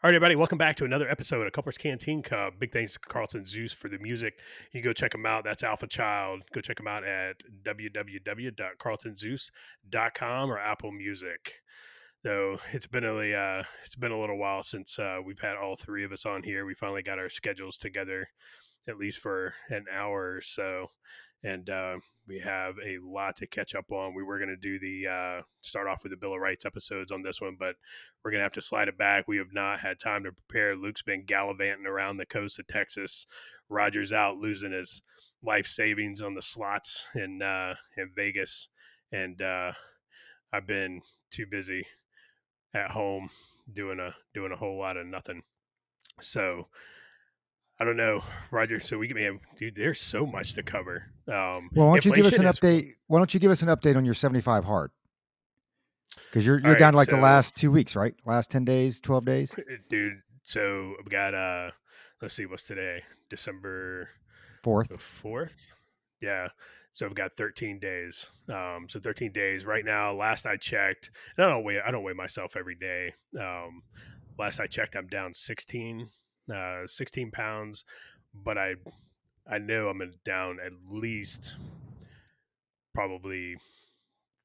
All right, everybody, welcome back to another episode of Culper's Canteen Cup. Big thanks to Carlton Zeus for the music. You can go check them out. That's Alpha Child. Go check them out at www.carltonzeus.com or Apple Music. Though it's been a little while since we've had all three of us on here. We finally got our schedules together, at least for an hour or so, and we have a lot to catch up on. We were going to do the start off with the Bill of Rights episodes on this one, but we're going to have to slide it back. We have not had time to prepare. Luke's been gallivanting around the coast of Texas. Roger's out losing his life savings on the slots in Vegas, and I've been too busy at home doing a whole lot of nothing. So I don't know, Roger. So dude, there's so much to cover. Well, why don't you give us an update? Why don't you give us an update on your 75 hard? Because you're down to the last 2 weeks, right? Last 10 days, 12 days, dude. So I've got let's see, what's today? December 4th. Yeah. So I've got 13 days. So 13 days right now. Last I checked, and I don't weigh myself every day. Last I checked, I'm down 16 pounds, but I know I'm down at least probably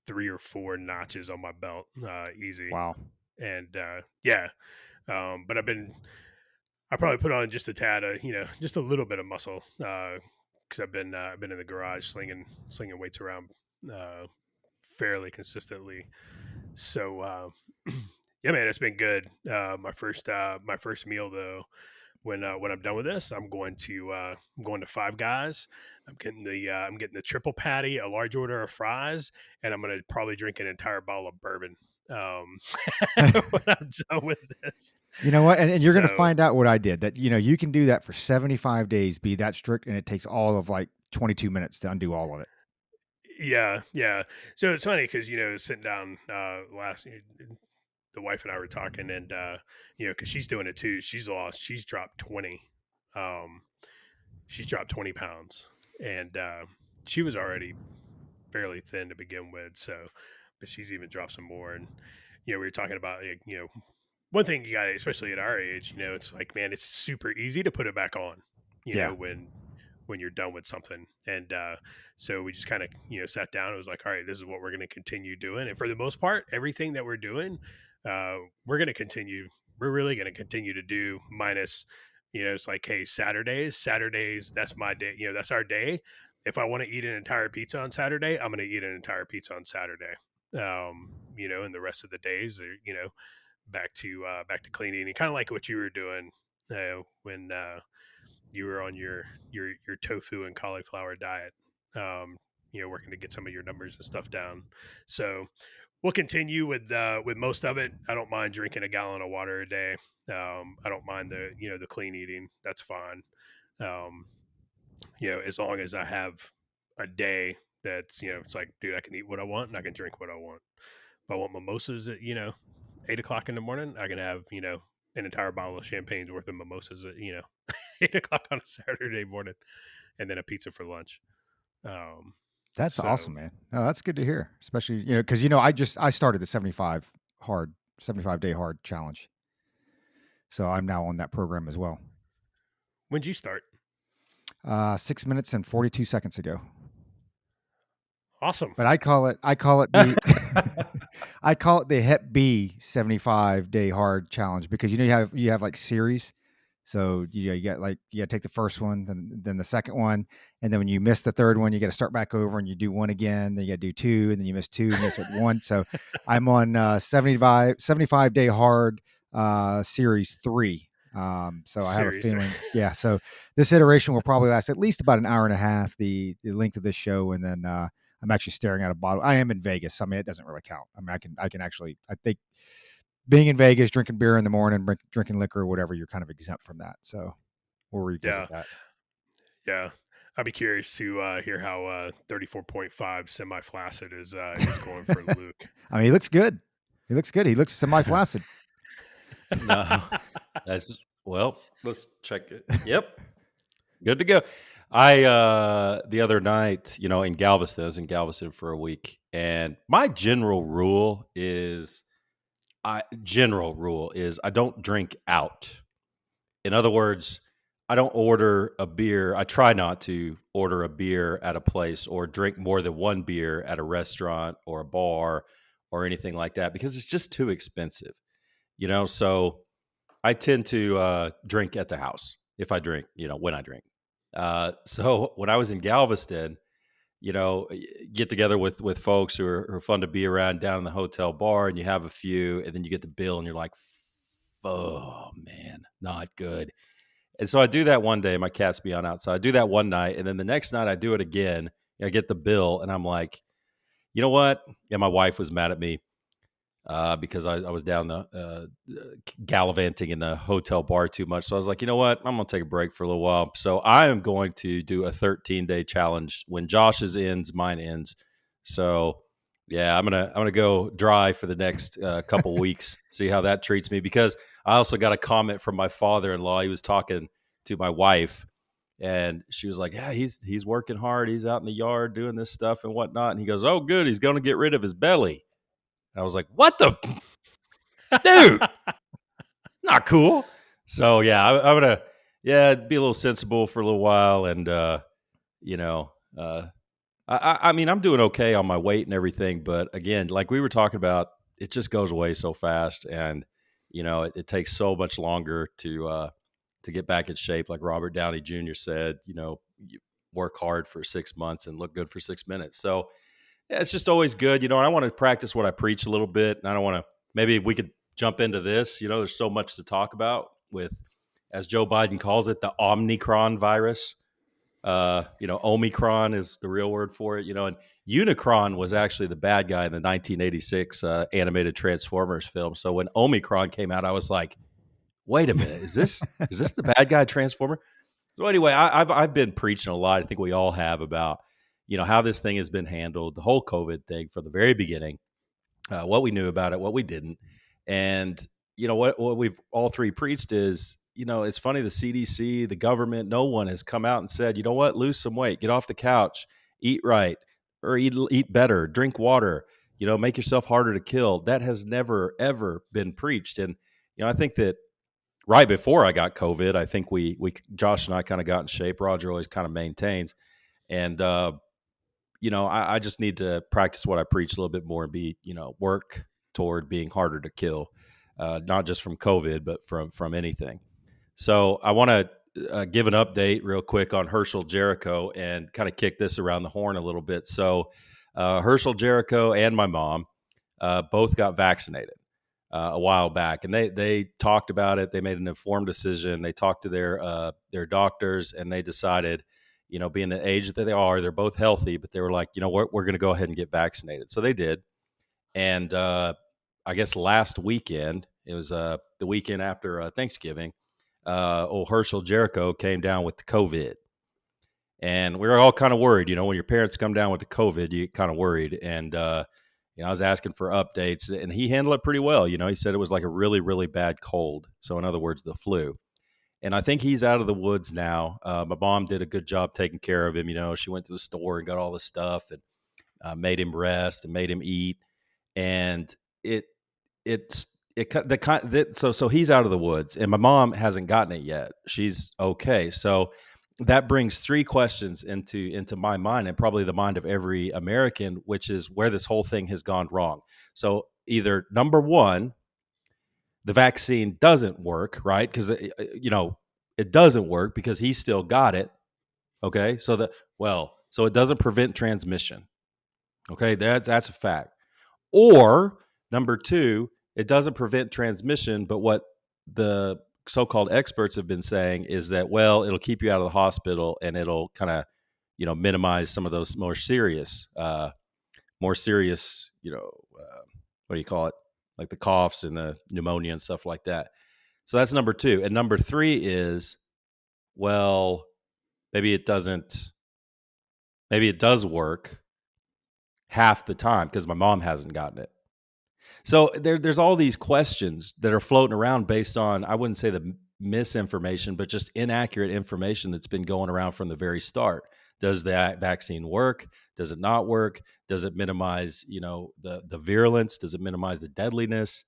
3 or 4 notches on my belt, easy. Wow. And but I probably put on just a tad of, just a little bit of muscle, because I've been in the garage slinging weights around fairly consistently. So yeah, man, it's been good. My first meal though, when I'm done with this, I'm going to Five Guys. I'm getting the triple patty, a large order of fries, and I'm gonna probably drink an entire bottle of bourbon when I'm done with this. You know what? And you're going to find out what I did. That you can do that for 75 days, be that strict, and it takes all of 22 minutes to undo all of it. Yeah. So it's funny because sitting down the wife and I were talking, and because she's doing it too. She's dropped 20. She's dropped 20 pounds, and she was already fairly thin to begin with. So, but she's even dropped some more. And we were talking about one thing you got, especially at our age, it's like, man, it's super easy to put it back on. You know, when you're done with something. And so we just kind of sat down. It was like, all right, this is what we're going to continue doing. And for the most part, everything that we're doing, we're going to continue. We're really going to continue to do, minus, it's like, hey, Saturdays, that's my day. That's our day. If I want to eat an entire pizza on Saturday, I'm going to eat an entire pizza on Saturday. And the rest of the days are, back to clean eating, kind of like what you were doing when you were on your tofu and cauliflower diet, working to get some of your numbers and stuff down. So we'll continue with most of it. I don't mind drinking a gallon of water a day. I don't mind the clean eating. That's fine. As long as I have a day that's, it's like, dude, I can eat what I want and I can drink what I want. If I want mimosas at, 8 o'clock in the morning, I can have, an entire bottle of champagne's worth of mimosas at, 8 o'clock on a Saturday morning, and then a pizza for lunch. That's awesome, man. No, that's good to hear, especially, because, I started the 75 day hard challenge. So I'm now on that program as well. When'd you start? 6 minutes and 42 seconds ago. Awesome. But I call it the I call it the Hep B 75 day hard challenge, because you have like series. So you got to take the first one, then the second one, and then when you miss the third one, you got to start back over and you do one again. Then you got to do two, and then you miss two, and miss one. So I'm on 75 day hard series 3. So I have a feeling, yeah. So this iteration will probably last at least about an hour and a half, the length of this show, and then I'm actually staring at a bottle. I am in Vegas. I mean, it doesn't really count. I mean, I can actually, I think, being in Vegas, drinking beer in the morning, drinking liquor or whatever, you're kind of exempt from that. So we'll revisit that. Yeah. I'd be curious to hear how 34.5 semi-flaccid is going for Luke. I mean, he looks good. He looks semi-flaccid. No, let's check it. Yep. Good to go. I, the other night, in Galveston, I was in Galveston for a week, and my general rule is general rule is I don't drink out. In other words, I don't order a beer. I try not to order a beer at a place or drink more than one beer at a restaurant or a bar or anything like that because it's just too expensive, So I tend to drink at the house if I drink, when I drink. So when I was in Galveston, get together with folks who are fun to be around down in the hotel bar, and you have a few, and then you get the bill, and you're like, "Oh man, not good." And so I do that one day. My cat's beyond outside. I do that one night, and then the next night I do it again. I get the bill, and I'm like, you know what? And my wife was mad at me because I was down gallivanting in the hotel bar too much. So I was like, you know what? I'm going to take a break for a little while. So I am going to do a 13-day challenge. When Josh's ends, mine ends. So yeah, I'm gonna go dry for the next couple weeks. See how that treats me. Because I also got a comment from my father-in-law. He was talking to my wife, and she was like, "Yeah, he's working hard. He's out in the yard doing this stuff and whatnot." And he goes, "Oh, good. He's going to get rid of his belly." I was like, "What the dude? Not cool." So yeah, I'm gonna be a little sensible for a little while, and I mean, I'm doing okay on my weight and everything, but again, like we were talking about, it just goes away so fast, and it takes so much longer to get back in shape. Like Robert Downey Jr. said, you work hard for 6 months and look good for 6 minutes. So yeah, it's just always good, and I want to practice what I preach a little bit, and I don't want to. Maybe we could jump into this. There's so much to talk about with, as Joe Biden calls it, the Omicron virus. Omicron is the real word for it, and Unicron was actually the bad guy in the 1986 animated Transformers film. So when Omicron came out, I was like, wait a minute, is this the bad guy Transformer? So anyway, I've been preaching a lot. I think we all have about, how this thing has been handled, the whole COVID thing from the very beginning, what we knew about it, what we didn't. And, what we've all three preached is, it's funny, the CDC, the government, no one has come out and said, you know what, lose some weight, get off the couch, eat right, or eat better, drink water, make yourself harder to kill. That has never, ever been preached. And, I think that right before I got COVID, I think we Josh and I kind of got in shape. Roger always kind of maintains. And, I just need to practice what I preach a little bit more and be, work toward being harder to kill, not just from COVID, but from anything. So I want to give an update real quick on Herschel Jericho and kind of kick this around the horn a little bit. So Herschel Jericho and my mom both got vaccinated a while back, and they talked about it. They made an informed decision. They talked to their doctors, and they decided, being the age that they are, they're both healthy, but they were like, we're going to go ahead and get vaccinated. So they did. And I guess last weekend, it was the weekend after Thanksgiving, old Herschel Jericho came down with the COVID. And we were all kind of worried, when your parents come down with the COVID, you get kind of worried. And, I was asking for updates, and he handled it pretty well. He said it was like a really, really bad cold. So in other words, the flu. And I think he's out of the woods now. My mom did a good job taking care of him. She went to the store and got all the stuff and made him rest and made him eat. And so he's out of the woods, and my mom hasn't gotten it yet. She's okay. So that brings three questions into my mind, and probably the mind of every American, which is where this whole thing has gone wrong. So either number one, the vaccine doesn't work, right? Because it doesn't work because he still got it. Okay, so it doesn't prevent transmission. Okay, that's a fact. Or number two, it doesn't prevent transmission, but what the so-called experts have been saying is that, it'll keep you out of the hospital, and it'll kind of, minimize some of those more serious, what do you call it? Like the coughs and the pneumonia and stuff like that. So that's number two. And number three is, maybe it does work half the time because my mom hasn't gotten it. So there's all these questions that are floating around based on, I wouldn't say the misinformation, but just inaccurate information that's been going around from the very start. Does the vaccine work? Does it not work? Does it minimize, the virulence? Does it minimize the deadliness?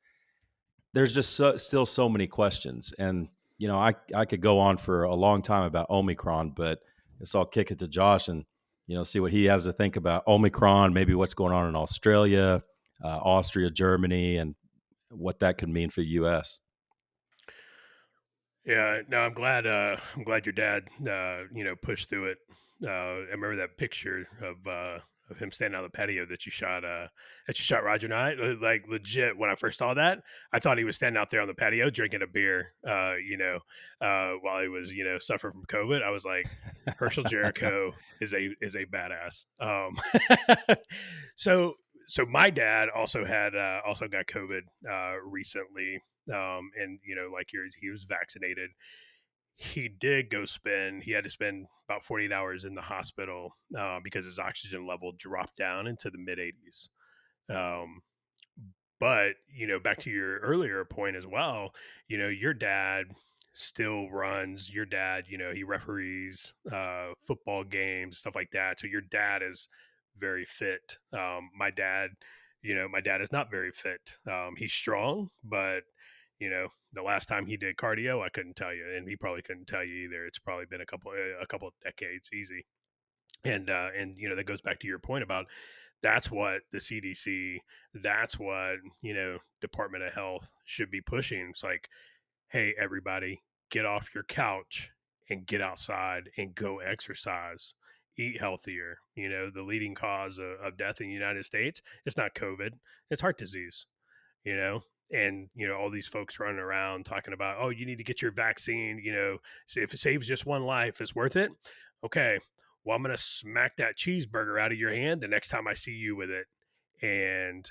there's just still so many questions. And, I could go on for a long time about Omicron, but guess I'll kick it to Josh and, see what he has to think about Omicron, maybe what's going on in Australia, Austria, Germany, and what that could mean for the U.S. Yeah, no, I'm glad your dad, pushed through it. I remember that picture of him standing on the patio that you shot Roger and I. Like legit, when I first saw that, I thought he was standing out there on the patio drinking a beer, while he was, suffering from COVID. I was like, Herschel Jericho is a badass. So so my dad also also got COVID recently, and like yours, he was vaccinated. He did he had to spend about 48 hours in the hospital because his oxygen level dropped down into the mid 80s. Um, but back to your earlier point as well, your dad still runs. Your dad, he referees football games, stuff like that. So your dad is very fit. My dad is not very fit. He's strong, but the last time he did cardio, I couldn't tell you, and he probably couldn't tell you either. It's probably been a couple of decades, easy. And that goes back to your point about that's what the CDC, that's what Department of Health should be pushing. It's like, hey, everybody, get off your couch and get outside and go exercise, eat healthier. The leading cause of death in the United States, it's not COVID, it's heart disease. you know and all these folks running around talking about, oh, you need to get your vaccine, if it saves just one life, it's worth it. Okay, well, I'm gonna smack that cheeseburger out of your hand the next time I see you with it. And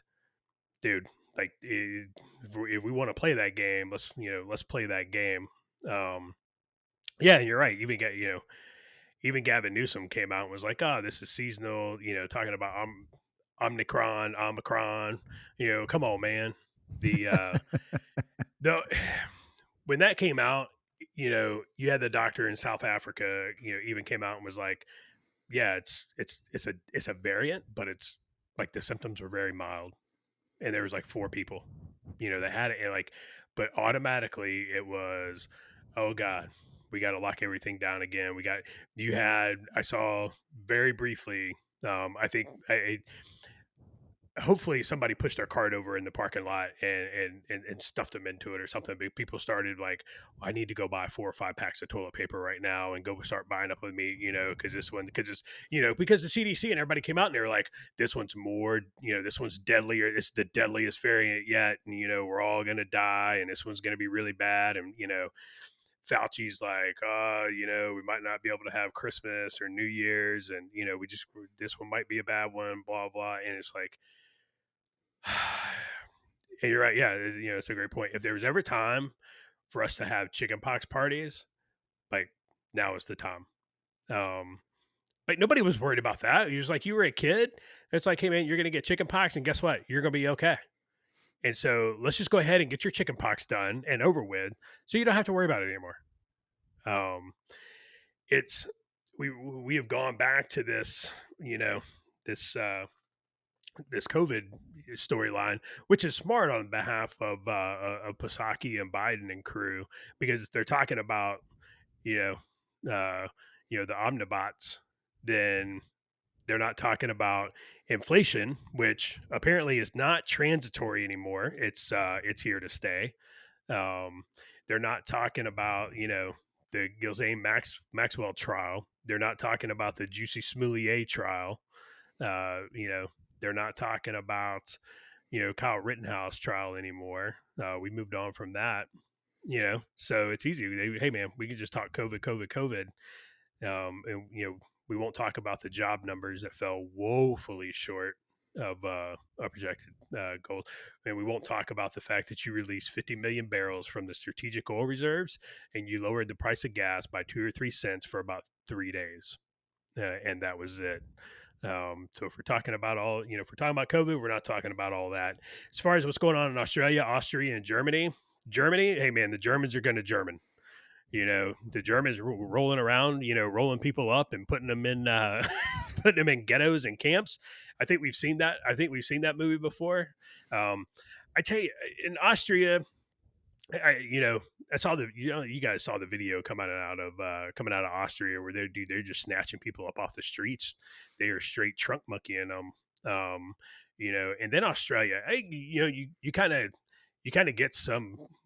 dude, like, if we want to play that game, let's play that game. Yeah, you're right. Even Gavin Newsom came out and was like, oh, this is seasonal, talking about Omicron. Come on, man. The when that came out, you had the doctor in South Africa, even came out and was like, yeah, it's a variant, but it's like the symptoms were very mild, and there was like 4 people, that had it, and like, but automatically it was, oh God, we got to lock everything down again. I saw very briefly, I think hopefully somebody pushed their cart over in the parking lot and stuffed them into it or something. But people started like, well, I need to go buy 4 or 5 packs of toilet paper right now and go start buying up with me, because because the CDC and everybody came out and they were like, this one's this one's deadlier. It's the deadliest variant yet. And, we're all going to die, and this one's going to be really bad. And, Fauci's like, we might not be able to have Christmas or New Year's. And, this one might be a bad one, blah, blah. And it's like, and you're right. Yeah. It's a great point. If there was ever time for us to have chickenpox parties, like, now is the time. But nobody was worried about that. It was like, you were a kid. It's like, hey man, you're going to get chickenpox, and guess what? You're going to be okay. And so let's just go ahead and get your chickenpox done and over with, so you don't have to worry about it anymore. We have gone back to this, this COVID storyline, which is smart on behalf of Psaki and Biden and crew, because if they're talking about, the omnibots, then they're not talking about inflation, which apparently is not transitory anymore. It's here to stay. They're not talking about, the Ghislaine Maxwell trial. They're not talking about the Juicy Smoulier trial. They're not talking about, Kyle Rittenhouse trial anymore. We moved on from that, so it's easy. Hey man, we can just talk COVID. And, we won't talk about the job numbers that fell woefully short of projected goals. And we won't talk about the fact that you released 50 million barrels from the strategic oil reserves, and you lowered the price of gas by 2 or 3 cents for about 3 days. And that was it. So if we're talking about if we're talking about COVID, we're not talking about all that. As far as what's going on in Australia, Austria, and Germany, hey man, the Germans are going to German. The Germans rolling around, rolling people up and putting them in ghettos and camps. I think we've seen that. I think we've seen that movie before. I tell you, in Austria, I saw you guys saw the video coming out of Austria where they're just snatching people up off the streets. They are straight trunk monkeying them. And then Australia, you kind of get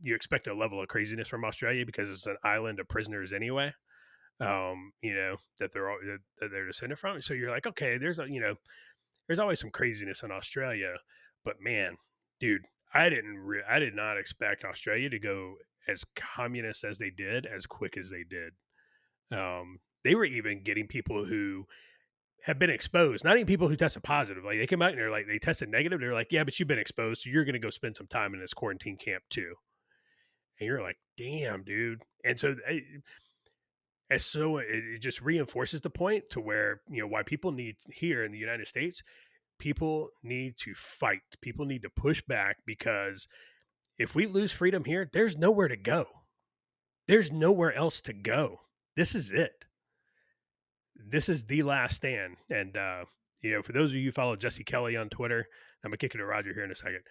you expect a level of craziness from Australia because it's an island of prisoners anyway. That they're descended from. So you're like, okay, there's always some craziness in Australia, but man, dude, I did not expect Australia to go as communist as they did, as quick as they did. They were even getting people who have been exposed, not even people who tested positive. Like they came out and they're like, they tested negative. They're like, yeah, but you've been exposed, so you're going to go spend some time in this quarantine camp too. And you're like, damn, dude. And so it just reinforces the point to where, why people need here in the United States, people need to fight. People need to push back, because if we lose freedom here, there's nowhere to go. There's nowhere else to go. This is it. This is the last stand. And, for those of you who follow Jesse Kelly on Twitter, I'm going to kick it to Roger here in a second.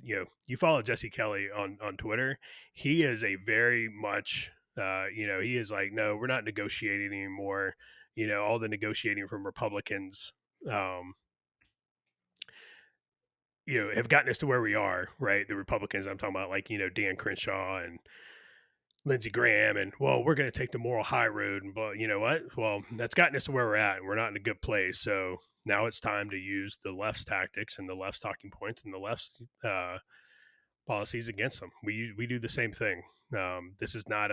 You follow Jesse Kelly on Twitter. He is a very much, he is like, no, we're not negotiating anymore. All the negotiating from Republicans, have gotten us to where we are, right? The Republicans I'm talking about, like, Dan Crenshaw and Lindsey Graham, and, well, we're going to take the moral high road. And, but you know what? Well, that's gotten us to where we're at, and we're not in a good place. So now it's time to use the left's tactics and the left's talking points and the left's policies against them. We do the same thing. This is not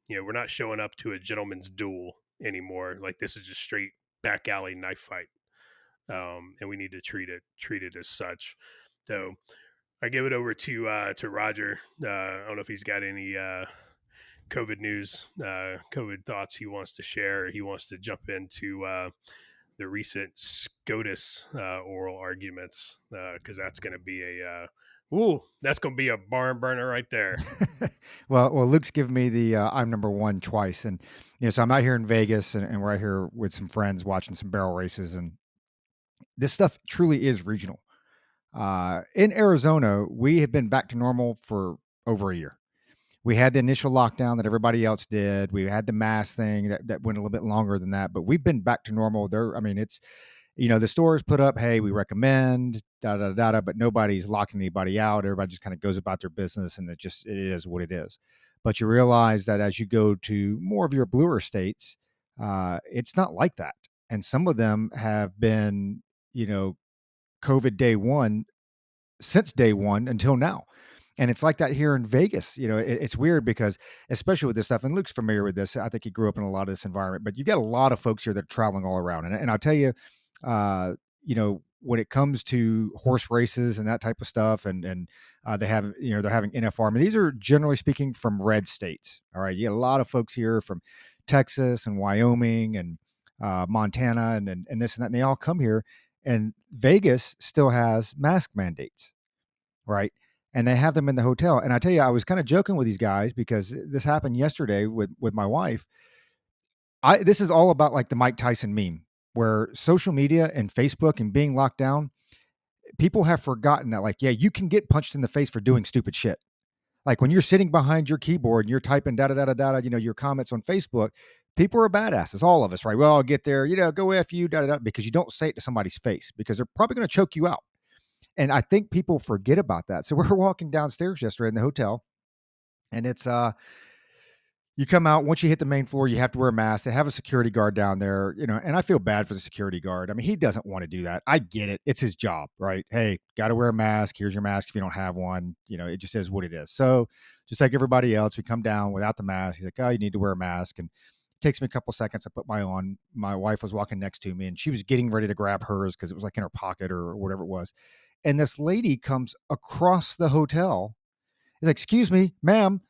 we're not showing up to a gentleman's duel anymore. Like, this is just straight back alley knife fight. And we need to treat it as such. So I give it over to Roger. I don't know if he's got any COVID news, COVID thoughts he wants to share. Or he wants to jump into the recent SCOTUS oral arguments, because that's going to be that's going to be a barn burner right there. well, Luke's given me the I'm number one twice, and so I'm out here in Vegas, and we're out here with some friends watching some barrel races, and this stuff truly is regional. In Arizona, we have been back to normal for over a year. We had the initial lockdown that everybody else did. We had the mask thing that went a little bit longer than that, but we've been back to normal. It's, the stores put up, hey, we recommend, but nobody's locking anybody out. Everybody just kind of goes about their business, and it is what it is. But you realize that as you go to more of your bluer states, it's not like that. And some of them have been, COVID day one since day one until now. And it's like that here in Vegas. It's weird because, especially with this stuff, and Luke's familiar with this. I think he grew up in a lot of this environment, but you've got a lot of folks here that are traveling all around. And I'll tell you, when it comes to horse races and that type of stuff, and they have, they're having NFR. I mean, these are generally speaking from red states. All right. You get a lot of folks here from Texas and Wyoming and Montana and this and that. And they all come here. And Vegas still has mask mandates, right? And they have them in the hotel. And I tell you, I was kind of joking with these guys because this happened yesterday with my wife. This is all about like the Mike Tyson meme, where social media and Facebook and being locked down, people have forgotten that, like, yeah, you can get punched in the face for doing stupid shit. Like when you're sitting behind your keyboard and you're typing your comments on Facebook, people are badasses, all of us, right? Well, I'll get there, go F you, because you don't say it to somebody's face because they're probably going to choke you out. And I think people forget about that. So we're walking downstairs yesterday in the hotel, and it's, you come out, once you hit the main floor, you have to wear a mask. They have a security guard down there, and I feel bad for the security guard. I mean, he doesn't want to do that. I get it. It's his job, right? Hey, got to wear a mask. Here's your mask if you don't have one. It just is what it is. So just like everybody else, we come down without the mask. He's like, oh, you need to wear a mask. And it takes me a couple seconds. I put mine on. My wife was walking next to me, and she was getting ready to grab hers because it was like in her pocket or whatever it was. And this lady comes across the hotel. He's like, excuse me, ma'am,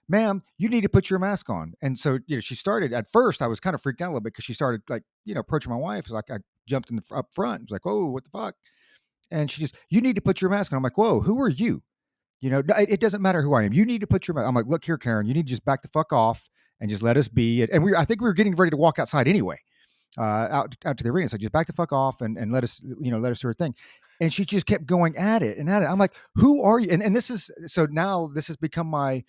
you need to put your mask on. And so, she started, at first I was kind of freaked out a little bit because she started like, approaching my wife. It's like, I jumped up front. It's like, whoa, what the fuck? And she just, you need to put your mask on. I'm like, whoa, who are you? It doesn't matter who I am. You need to put your mask. I'm like, look here, Karen, you need to just back the fuck off and just let us be. And I think we were getting ready to walk outside anyway, out to the arena. So just back the fuck off and let us, let us do our thing. And she just kept going at it and at it. I'm like, who are you? And this is, so now this has become my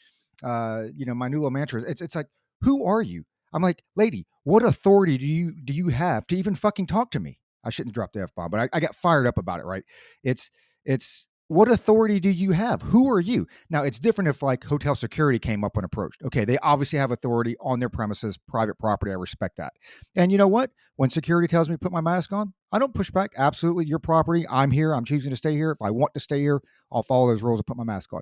my new little mantra. It's like, who are you? I'm like, lady, what authority do you have to even fucking talk to me? I shouldn't drop the F-bomb, but I got fired up about it, right? It's what authority do you have? Who are you? Now, it's different if like hotel security came up and approached. Okay, they obviously have authority on their premises, private property. I respect that. And you know what? When security tells me to put my mask on, I don't push back. Absolutely, your property. I'm here. I'm choosing to stay here. If I want to stay here, I'll follow those rules and put my mask on.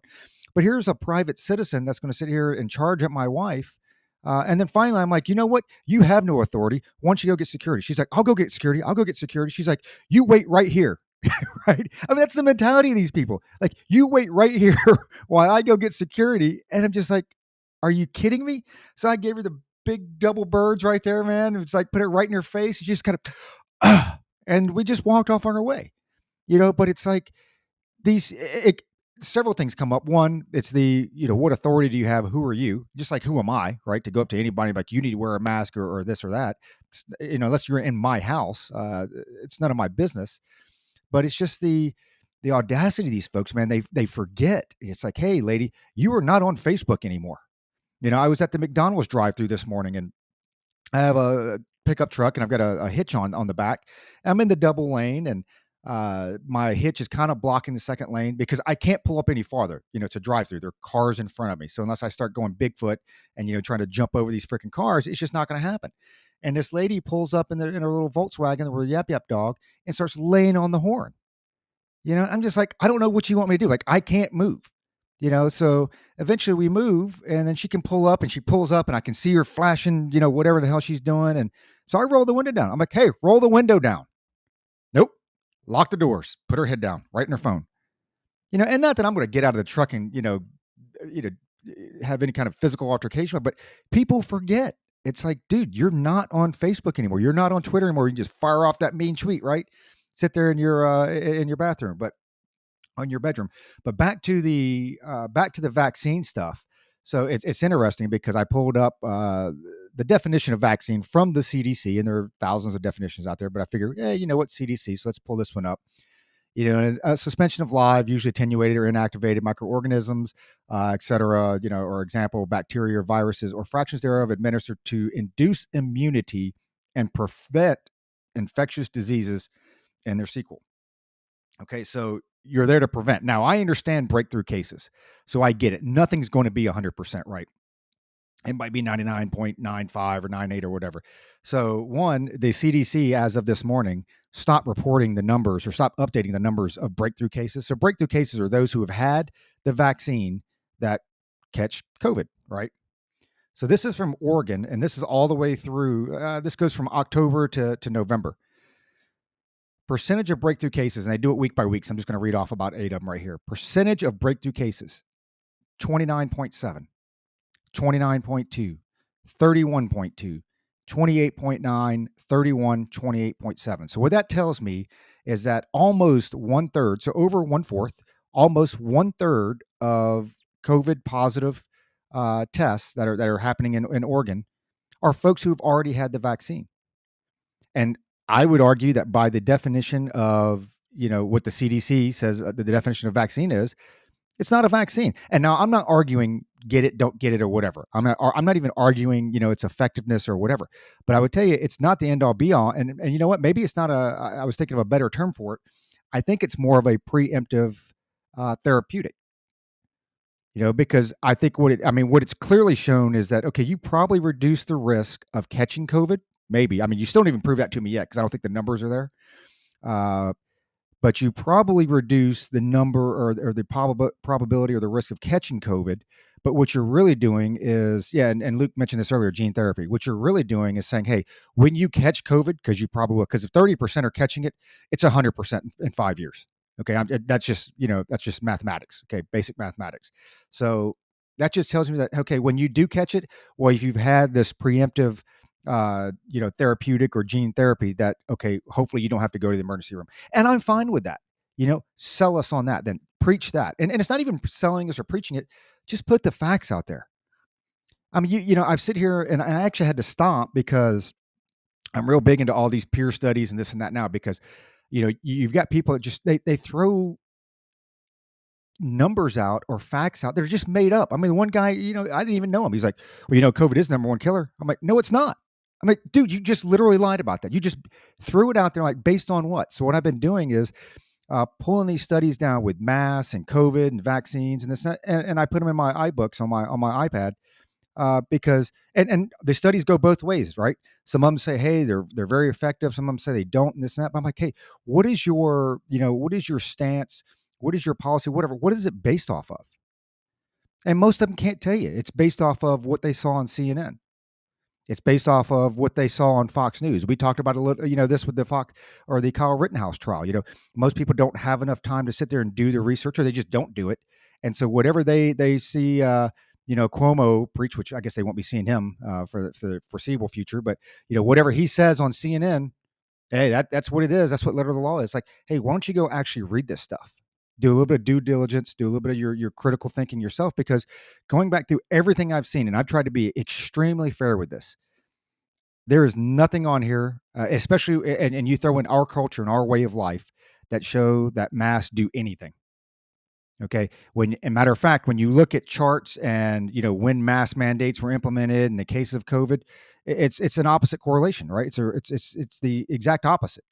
But here's a private citizen that's going to sit here and charge at my wife. And then finally, I'm like, you know what? You have no authority. Why don't you go get security? She's like, I'll go get security. I'll go get security. She's like, you wait right here. Right? I mean, that's the mentality of these people. Like, you wait right here while I go get security. And I'm just like, are you kidding me? So I gave her the big double birds right there, man. It's like, put it right in her face. She just kind of, and we just walked off on our way, but it's like several things come up. One, it's the, what authority do you have? Who are you? Just like, who am I, right? To go up to anybody like, you need to wear a mask or this or that, unless you're in my house, it's none of my business. But it's just the audacity of these folks, man. They forget. It's like, hey, lady, you are not on Facebook anymore. I was at the McDonald's drive-through this morning, and I have a pickup truck, and I've got a hitch on the back. I'm in the double lane, and my hitch is kind of blocking the second lane because I can't pull up any farther. It's a drive-through. There are cars in front of me. So unless I start going Bigfoot and, trying to jump over these freaking cars, it's just not going to happen. And this lady pulls up in her little Volkswagen, her yap yap dog, and starts laying on the horn. I'm just like, I don't know what you want me to do. Like, I can't move. So eventually we move, and then she can pull up, and she pulls up, and I can see her flashing, whatever the hell she's doing. And so I roll the window down. I'm like, hey, roll the window down. Nope. Lock the doors. Put her head down, right in her phone. And not that I'm going to get out of the truck and, have any kind of physical altercation, but people forget. It's like, dude, you're not on Facebook anymore. You're not on Twitter anymore. You can just fire off that mean tweet, right? Sit there in your bathroom, but on your bedroom. But back to the vaccine stuff. So it's interesting because I pulled up the definition of vaccine from the CDC, and there are thousands of definitions out there. But I figured, you know what, CDC. So let's pull this one up. A suspension of live, usually attenuated or inactivated microorganisms, et cetera, or example, bacteria or viruses or fractions thereof administered to induce immunity and prevent infectious diseases and their sequel. Okay, so you're there to prevent. Now, I understand breakthrough cases, so I get it. Nothing's going to be 100% right. It might be 99.95 or 98 or whatever. So one, the CDC, as of this morning, stopped reporting the numbers or stopped updating the numbers of breakthrough cases. So breakthrough cases are those who have had the vaccine that catch COVID, right? So this is from Oregon, and this is all the way through. This goes from October to November. Percentage of breakthrough cases, and they do it week by week. So I'm just going to read off about 8 of them right here. Percentage of breakthrough cases, 29.7. 29.2, 31.2, 28.9, 31, 28.7. So what that tells me is that almost 1/3, so over 1/4, almost 1/3 of COVID positive tests that are happening in Oregon are folks who've already had the vaccine. And I would argue that by the definition of, what the CDC says the definition of vaccine is, it's not a vaccine. And now I'm not arguing get it, don't get it, or whatever. I'm not even arguing, its effectiveness or whatever. But I would tell you, it's not the end all be all. And you know what? Maybe it's not I was thinking of a better term for it. I think it's more of a preemptive therapeutic. Because I think what it's clearly shown is that, okay, you probably reduce the risk of catching COVID. Maybe. You still don't even prove that to me yet, because I don't think the numbers are there. But you probably reduce the number or the probability or the risk of catching COVID. But what you're really doing is, and Luke mentioned this earlier, gene therapy. What you're really doing is saying, hey, when you catch COVID, because you probably will, because if 30% are catching it, it's 100% in 5 years. Okay, that's just mathematics. Okay, basic mathematics. So that just tells me that, okay, when you do catch it, well, if you've had this preemptive therapeutic or gene therapy, that, okay, hopefully you don't have to go to the emergency room. And I'm fine with that. Sell us on that, then preach that. And it's not even selling us or preaching it. Just put the facts out there. I've sit here and I actually had to stop because I'm real big into all these peer studies and this and that now, because, you've got people that just, they throw numbers out or facts out that are just made up. I mean, the one guy, I didn't even know him. He's like, well, COVID is the number one killer. I'm like, no, it's not. I'm like, dude, you just literally lied about that. You just threw it out there, like, based on what? So what I've been doing is pulling these studies down with masks and COVID and vaccines and this, and I put them in my iBooks on my iPad, because and the studies go both ways, right? Some of them say, hey, they're very effective. Some of them say they don't, and this and that. But I'm like, hey, what is your stance? What is your policy? Whatever. What is it based off of? And most of them can't tell you. It's based off of what they saw on CNN. It's based off of what they saw on Fox News. We talked about a little, this with the Fox or the Kyle Rittenhouse trial. Most people don't have enough time to sit there and do the research, or they just don't do it. And so whatever they see, Cuomo preach, which I guess they won't be seeing him for the foreseeable future, but whatever he says on CNN, hey, that's what it is. That's what letter of the law is. Like, hey, why don't you go actually read this stuff? Do a little bit of due diligence, do a little bit of your critical thinking yourself, because going back through everything I've seen, and I've tried to be extremely fair with this, there is nothing on here, especially, and you throw in our culture and our way of life, that show that masks do anything. Okay. A matter of fact, when you look at charts and, when mask mandates were implemented in the case of COVID, it's an opposite correlation, right? It's the exact opposite.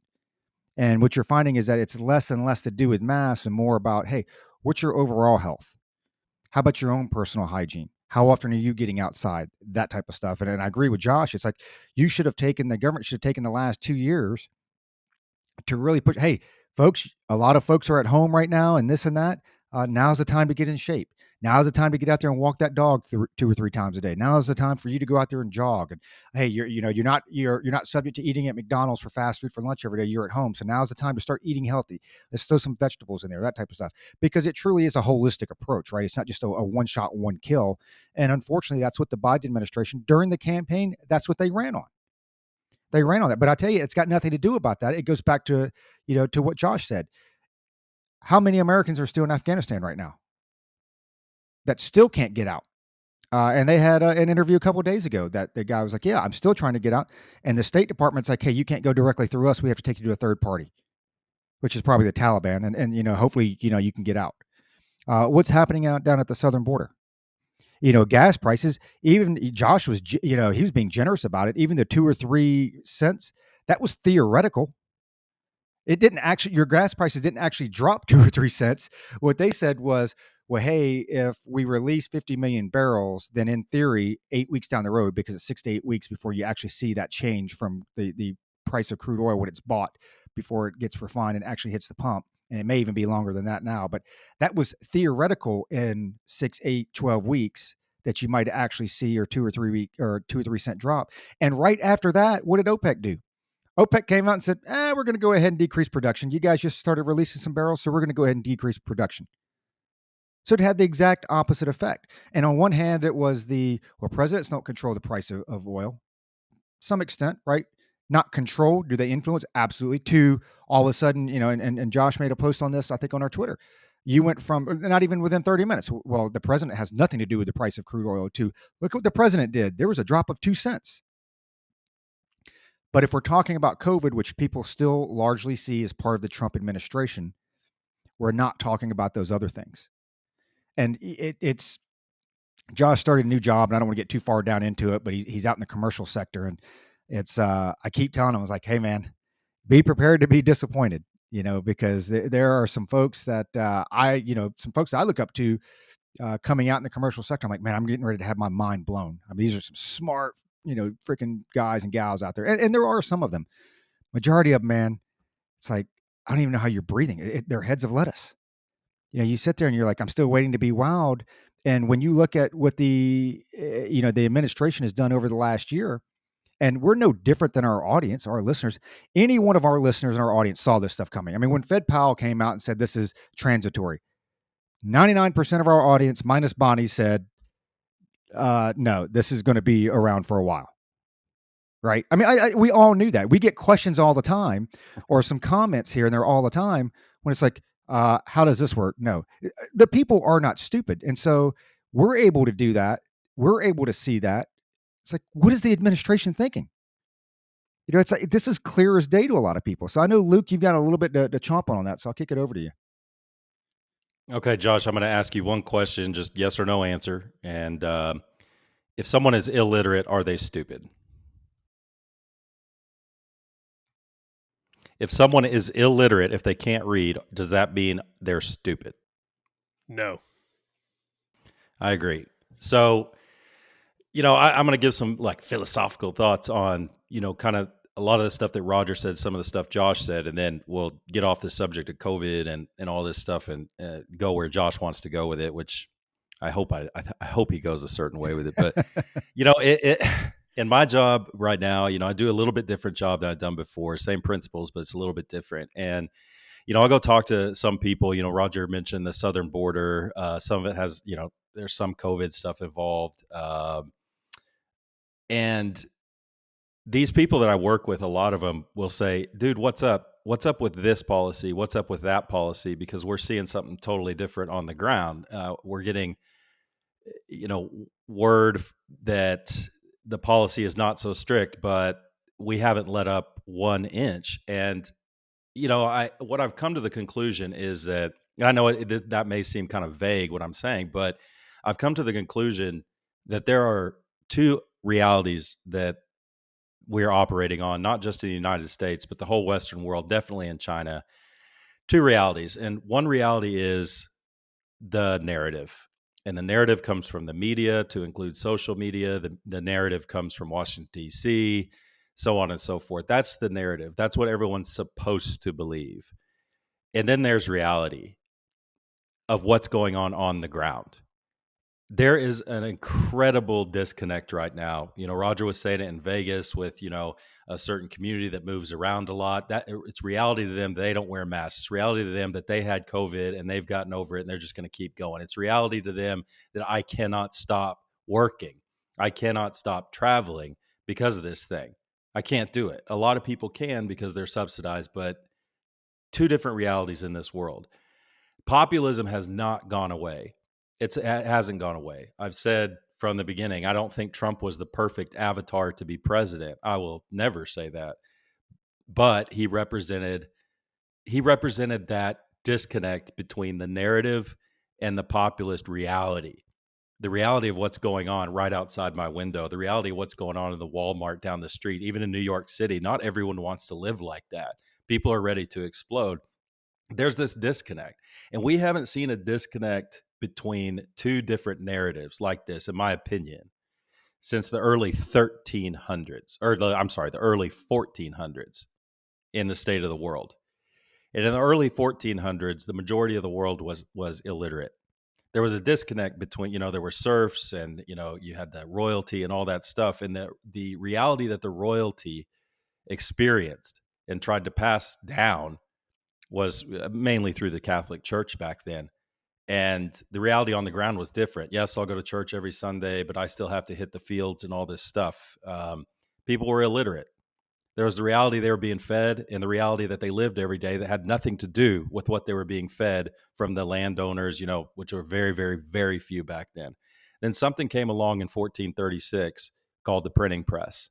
And what you're finding is that it's less and less to do with masks and more about, hey, what's your overall health? How about your own personal hygiene? How often are you getting outside? That type of stuff. And I agree with Josh. It's like the government should have taken the last 2 years to really put, hey, folks, a lot of folks are at home right now and this and that. Now's the time to get in shape. Now's the time to get out there and walk that dog 2 or 3 times a day. Now's the time for you to go out there and jog. And hey, you're not subject to eating at McDonald's for fast food for lunch every day. You're at home. So now's the time to start eating healthy. Let's throw some vegetables in there, that type of stuff, because it truly is a holistic approach, right? It's not just a one shot, one kill. And unfortunately, that's what the Biden administration during the campaign, that's what they ran on. They ran on that. But I tell you, it's got nothing to do about that. It goes back to, to what Josh said. How many Americans are still in Afghanistan right now that still can't get out? And they had an interview a couple of days ago that the guy was like, yeah, I'm still trying to get out. And the State Department's like, hey, you can't go directly through us. We have to take you to a third party, which is probably the Taliban. And hopefully, you can get out. What's happening out down at the southern border? Gas prices, even Josh was, he was being generous about it. Even the 2 or 3 cents, that was theoretical. It didn't actually, your gas prices didn't actually drop 2 or 3 cents. What they said was, well, hey, if we release 50 million barrels, then in theory, 8 weeks down the road, because it's 6 to 8 weeks before you actually see that change from the price of crude oil when it's bought before it gets refined and actually hits the pump. And it may even be longer than that now, but that was theoretical in 6, 8, 12 weeks that you might actually see, or 2 or 3 cent drop. And right after that, what did OPEC do? OPEC came out and said, we're going to go ahead and decrease production. You guys just started releasing some barrels, so we're going to go ahead and decrease production. So it had the exact opposite effect. And on one hand, it was presidents don't control the price of oil. Some extent, right? Not control. Do they influence? Absolutely. To all of a sudden, and Josh made a post on this, I think, on our Twitter. You went from, not even within 30 minutes, well, the president has nothing to do with the price of crude oil, to look at what the president did. There was a drop of 2 cents. But if we're talking about COVID, which people still largely see as part of the Trump administration, we're not talking about those other things. And it's Josh started a new job, and I don't want to get too far down into it, but he's out in the commercial sector. And it's, I keep telling him, I was like, hey man, be prepared to be disappointed, because there are some folks that some folks I look up to coming out in the commercial sector. I'm like, man, I'm getting ready to have my mind blown. I mean, these are some smart, freaking guys and gals out there. And there are some of them. Majority of them, man, it's like, I don't even know how you're breathing. Their heads of lettuce. You sit there and you're like, I'm still waiting to be wowed. And when you look at what the administration has done over the last year, and we're no different than our audience, our listeners, any one of our listeners in our audience saw this stuff coming. I mean, when Fed Powell came out and said this is transitory, 99% of our audience, minus Bonnie, said, no, this is going to be around for a while. Right? I mean, we all knew that. We get questions all the time, or some comments here and there all the time, when it's like, how does this work? No, the people are not stupid. And so we're able to do that. We're able to see that. It's like, what is the administration thinking? It's like, this is clear as day to a lot of people. So I know, Luke, you've got a little bit to chomp on that. So I'll kick it over to you. Okay, Josh, I'm going to ask you one question, just yes or no answer. And if someone is illiterate, are they stupid? If someone is illiterate, if they can't read, does that mean they're stupid? No. I agree. So, I'm going to give some like philosophical thoughts on, kind of a lot of the stuff that Roger said, some of the stuff Josh said, and then we'll get off the subject of COVID and all this stuff and go where Josh wants to go with it, which I hope I hope he goes a certain way with it. But it in my job right now, I do a little bit different job than I've done before. Same principles, but it's a little bit different. And I'll go talk to some people. Roger mentioned the southern border. Some of it has, there's some COVID stuff involved, and these people that I work with, a lot of them will say, dude, what's up? What's up with this policy? What's up with that policy? Because we're seeing something totally different on the ground. We're getting, word that the policy is not so strict, but we haven't let up 1 inch. And, what I've come to the conclusion is that, and I know that may seem kind of vague what I'm saying, but I've come to the conclusion that there are two realities that we're operating on, not just in the United States, but the whole Western world, definitely in China. Two realities. And one reality is the narrative. And the narrative comes from the media, to include social media. The narrative comes from Washington, D.C., so on and so forth. That's the narrative. That's what everyone's supposed to believe. And then there's reality of what's going on the ground. There is an incredible disconnect right now. Roger was saying it in Vegas with, a certain community that moves around a lot. That it's reality to them. They don't wear masks. It's reality to them that they had COVID and they've gotten over it and they're just going to keep going. It's reality to them that I cannot stop working. I cannot stop traveling because of this thing. I can't do it. A lot of people can because they're subsidized, but two different realities in this world. Populism has not gone away. It hasn't gone away. I've said from the beginning, I don't think Trump was the perfect avatar to be president. I will never say that. But he represented that disconnect between the narrative and the populist reality. The reality of what's going on right outside my window, the reality of what's going on in the Walmart down the street, even in New York City. Not everyone wants to live like that. People are ready to explode. There's this disconnect. And we haven't seen a disconnect between two different narratives like this, in my opinion, since the early 1300s, or the early 1400s in the state of the world. And in the early 1400s, the majority of the world was illiterate. There was a disconnect between, there were serfs and, you had the royalty and all that stuff. And the reality that the royalty experienced and tried to pass down was mainly through the Catholic Church back then. And the reality on the ground was different. Yes, I'll go to church every Sunday, but I still have to hit the fields and all this stuff. People were illiterate. There was the reality they were being fed and the reality that they lived every day that had nothing to do with what they were being fed from the landowners, which were very, very, very few back then. Then something came along in 1436 called the printing press.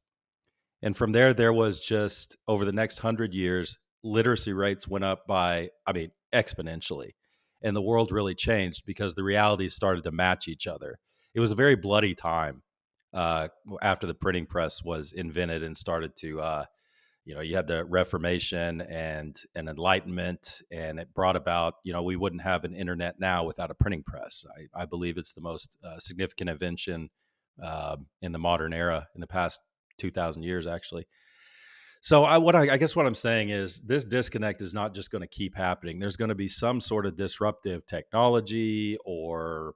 And from there was just, over the next 100 years, literacy rates went up by, exponentially. And the world really changed because the realities started to match each other. It was a very bloody time after the printing press was invented and started to, you had the Reformation and Enlightenment, and it brought about, we wouldn't have an internet now without a printing press. I believe it's the most significant invention in the modern era in the past 2,000 years, actually. So I guess what I'm saying is this disconnect is not just going to keep happening. There's going to be some sort of disruptive technology or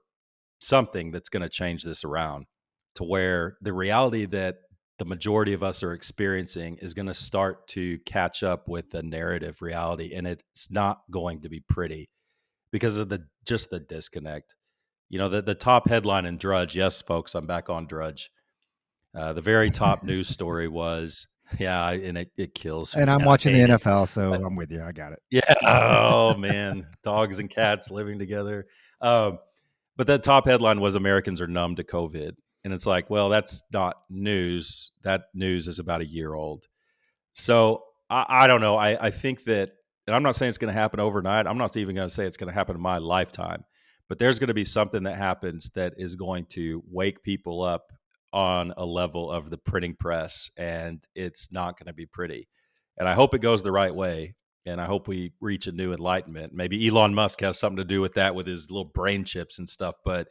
something that's going to change this around to where the reality that the majority of us are experiencing is going to start to catch up with the narrative reality. And it's not going to be pretty because of the disconnect. The top headline in Drudge. Yes, folks, I'm back on Drudge. The very top news story was, and it kills me. And I'm watching the NFL, so I'm with you. I got it. Yeah. Oh, man. Dogs and cats living together. But the top headline was Americans are numb to COVID. And it's like, well, that's not news. That news is about a year old. So I don't know. I think that and I'm not saying it's going to happen overnight. I'm not even going to say it's going to happen in my lifetime, but there's going to be something that happens that is going to wake people up on a level of the printing press, and it's not going to be pretty. And I hope it goes the right way. And I hope we reach a new enlightenment. Maybe Elon Musk has something to do with that, with his little brain chips and stuff. But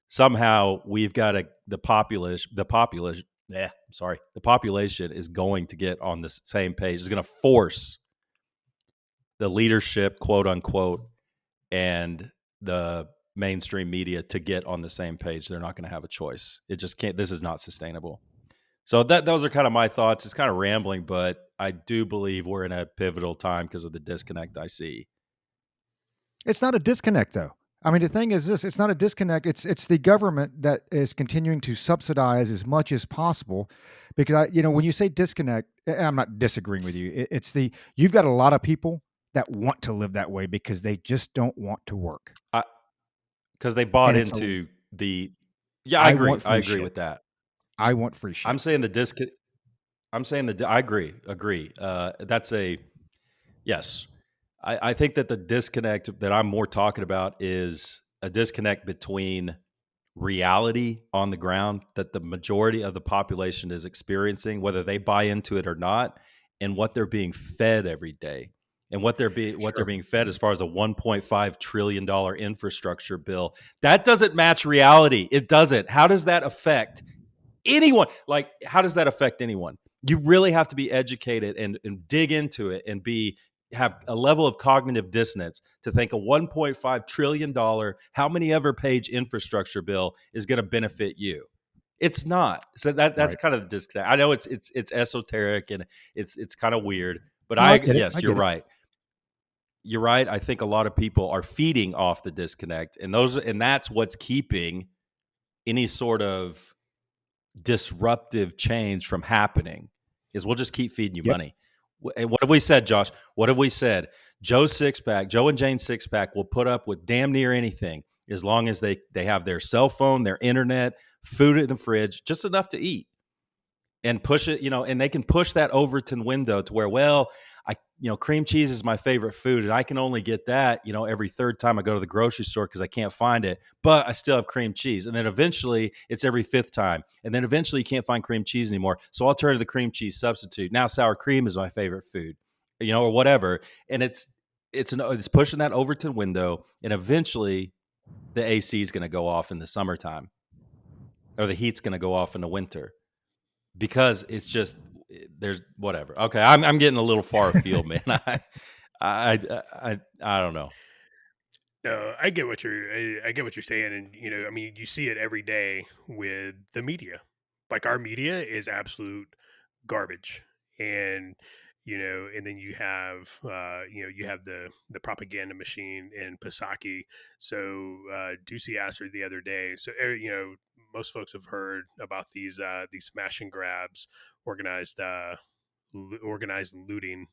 somehow we've got the population is going to get on the same page. It's going to force the leadership, quote unquote, and the mainstream media to get on the same page. They're not going to have a choice. It just can't. This is not sustainable. So those are kind of my thoughts. It's kind of rambling, but I do believe we're in a pivotal time because of the disconnect I see. It's not a disconnect, though. I mean, the thing is this: it's not a disconnect. It's the government that is continuing to subsidize as much as possible. Because when you say disconnect, and I'm not disagreeing with you. You've got a lot of people that want to live that way because they just don't want to work. Because they bought into the. Yeah, I agree. I agree with that. I want free shit. I'm saying I agree. That's a yes. I think that the disconnect that I'm more talking about is a disconnect between reality on the ground that the majority of the population is experiencing, whether they buy into it or not, and what they're being fed every day. And what they're being fed as far as a $1.5 trillion infrastructure bill. That doesn't match reality. It doesn't. How does that affect anyone? Like, how does that affect anyone? You really have to be educated and dig into it and have a level of cognitive dissonance to think a $1.5 trillion, how many ever page infrastructure bill is going to benefit you. It's not. So that's right. Kind of the disconnect. I know it's esoteric and it's kind of weird, but you're right. You're right. I think a lot of people are feeding off the disconnect, and that's what's keeping any sort of disruptive change from happening. Is we'll just keep feeding you money. And what have we said, Josh? What have we said? Joe and Jane Sixpack will put up with damn near anything as long as they have their cell phone, their internet, food in the fridge, just enough to eat, and push it. And they can push that Overton window to where, cream cheese is my favorite food, and I can only get that, every third time I go to the grocery store because I can't find it, but I still have cream cheese. And then eventually it's every fifth time. And then eventually you can't find cream cheese anymore. So I'll turn to the cream cheese substitute. Now sour cream is my favorite food, or whatever. And it's pushing that Overton window. And eventually the AC is going to go off in the summertime, or the heat's going to go off in the winter, because it's just, there's whatever. Okay, I'm getting a little far afield, man. I don't know. No, I get what you're saying, and you see it every day with the media. Like, our media is absolute garbage, and and then you have the propaganda machine in Pisaki. So Ducey asked her the other day. So most folks have heard about these smash and grabs, organized looting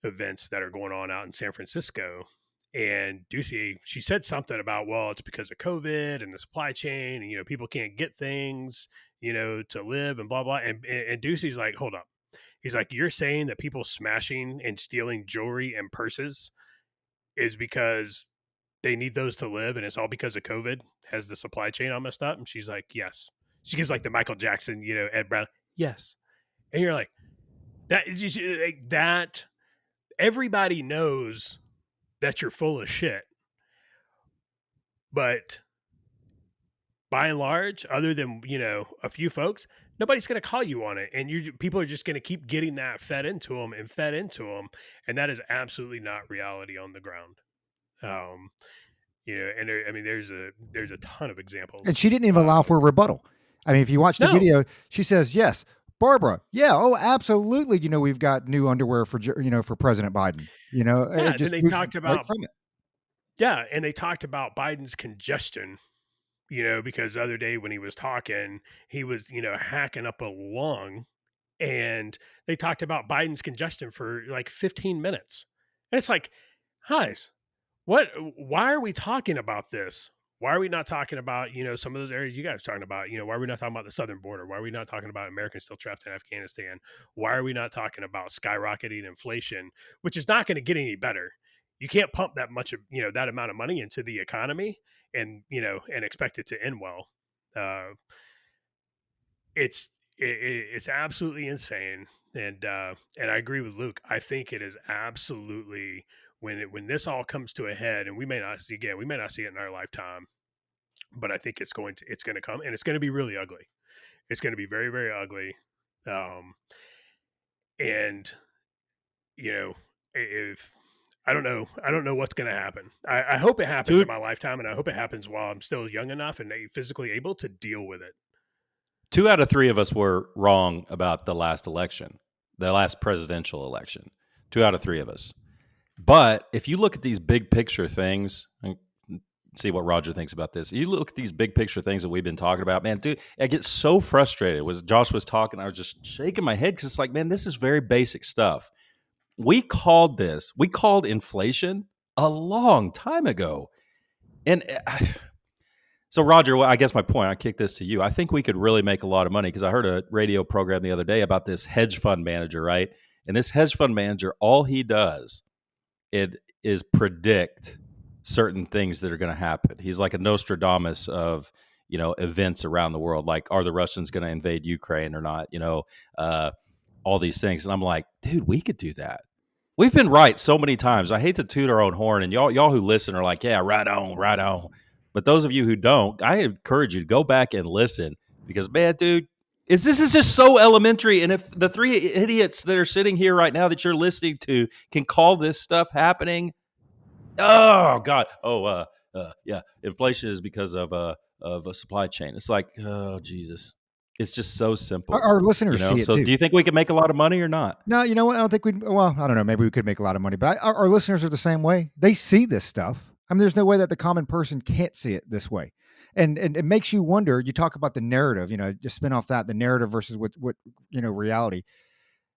events that are going on out in San Francisco. And Ducey, she said something about, well, it's because of COVID and the supply chain, and people can't get things, to live, and blah blah. And Ducey's like, hold up. He's like, you're saying that people smashing and stealing jewelry and purses is because they need those to live, and it's all because of COVID? Has the supply chain all messed up? And she's like, yes. She gives like the Michael Jackson, Ed Brown, yes. And you're like, that everybody knows that you're full of shit. But by and large, other than, a few folks, nobody's going to call you on it. And people are just going to keep getting that fed into them. And that is absolutely not reality on the ground. And there's a ton of examples. And she didn't even allow for a rebuttal. I mean, if you watch the video, she says, yes, Barbara. Yeah. Oh, absolutely. We've got new underwear for President Biden, and they talked about from it. Yeah. And they talked about Biden's congestion, because the other day when he was talking, he was, hacking up a lung, and they talked about Biden's congestion for like 15 minutes. And it's like, guys, why are we talking about this? Why are we not talking about, some of those areas you guys are talking about? Why are we not talking about the southern border? Why are we not talking about Americans still trapped in Afghanistan? Why are we not talking about skyrocketing inflation, which is not going to get any better? You can't pump that much of, that amount of money into the economy and, and expect it to end well. Uh, it's absolutely insane. And I agree with Luke. I think it is absolutely when this all comes to a head, and we may not see it in our lifetime, but I think it's going to come, and it's going to be really ugly. It's going to be very, very ugly. And if I don't know what's going to happen. I hope it happens in my lifetime, and I hope it happens while I'm still young enough and physically able to deal with it. 2 out of 3 of us were wrong about the last election, the last presidential election. 2 out of 3 of us. But if you look at these big picture things, and see what Roger thinks about this. You look at these big picture things that we've been talking about, man, dude, I get so frustrated. Was Josh was talking, I was just shaking my head because it's like, man, this is very basic stuff. We called inflation a long time ago. And so, Roger, I guess my point, I kick this to you. I think we could really make a lot of money because I heard a radio program the other day about this hedge fund manager, right? And this hedge fund manager, all he does is predict certain things that are going to happen. He's like a Nostradamus of, events around the world. Like, are the Russians going to invade Ukraine or not? All these things. And I'm like, dude, we could do that. We've been right so many times. I hate to toot our own horn, and y'all who listen are like, yeah, right on, right on. But those of you who don't, I encourage you to go back and listen because, man, dude, this is just so elementary. And if the 3 idiots that are sitting here right now that you're listening to can call this stuff happening, oh God, yeah, inflation is because of a supply chain. It's like, oh Jesus, it's just so simple. Our listeners see it So, too. do you think we can make a lot of money or not? No, you know what? I don't think we'd. Well, I don't know. Maybe we could make a lot of money, but our listeners are the same way. They see this stuff. I mean, there's no way that the common person can't see it this way. And it makes you wonder. You talk about the narrative, just spin off that the narrative versus what reality.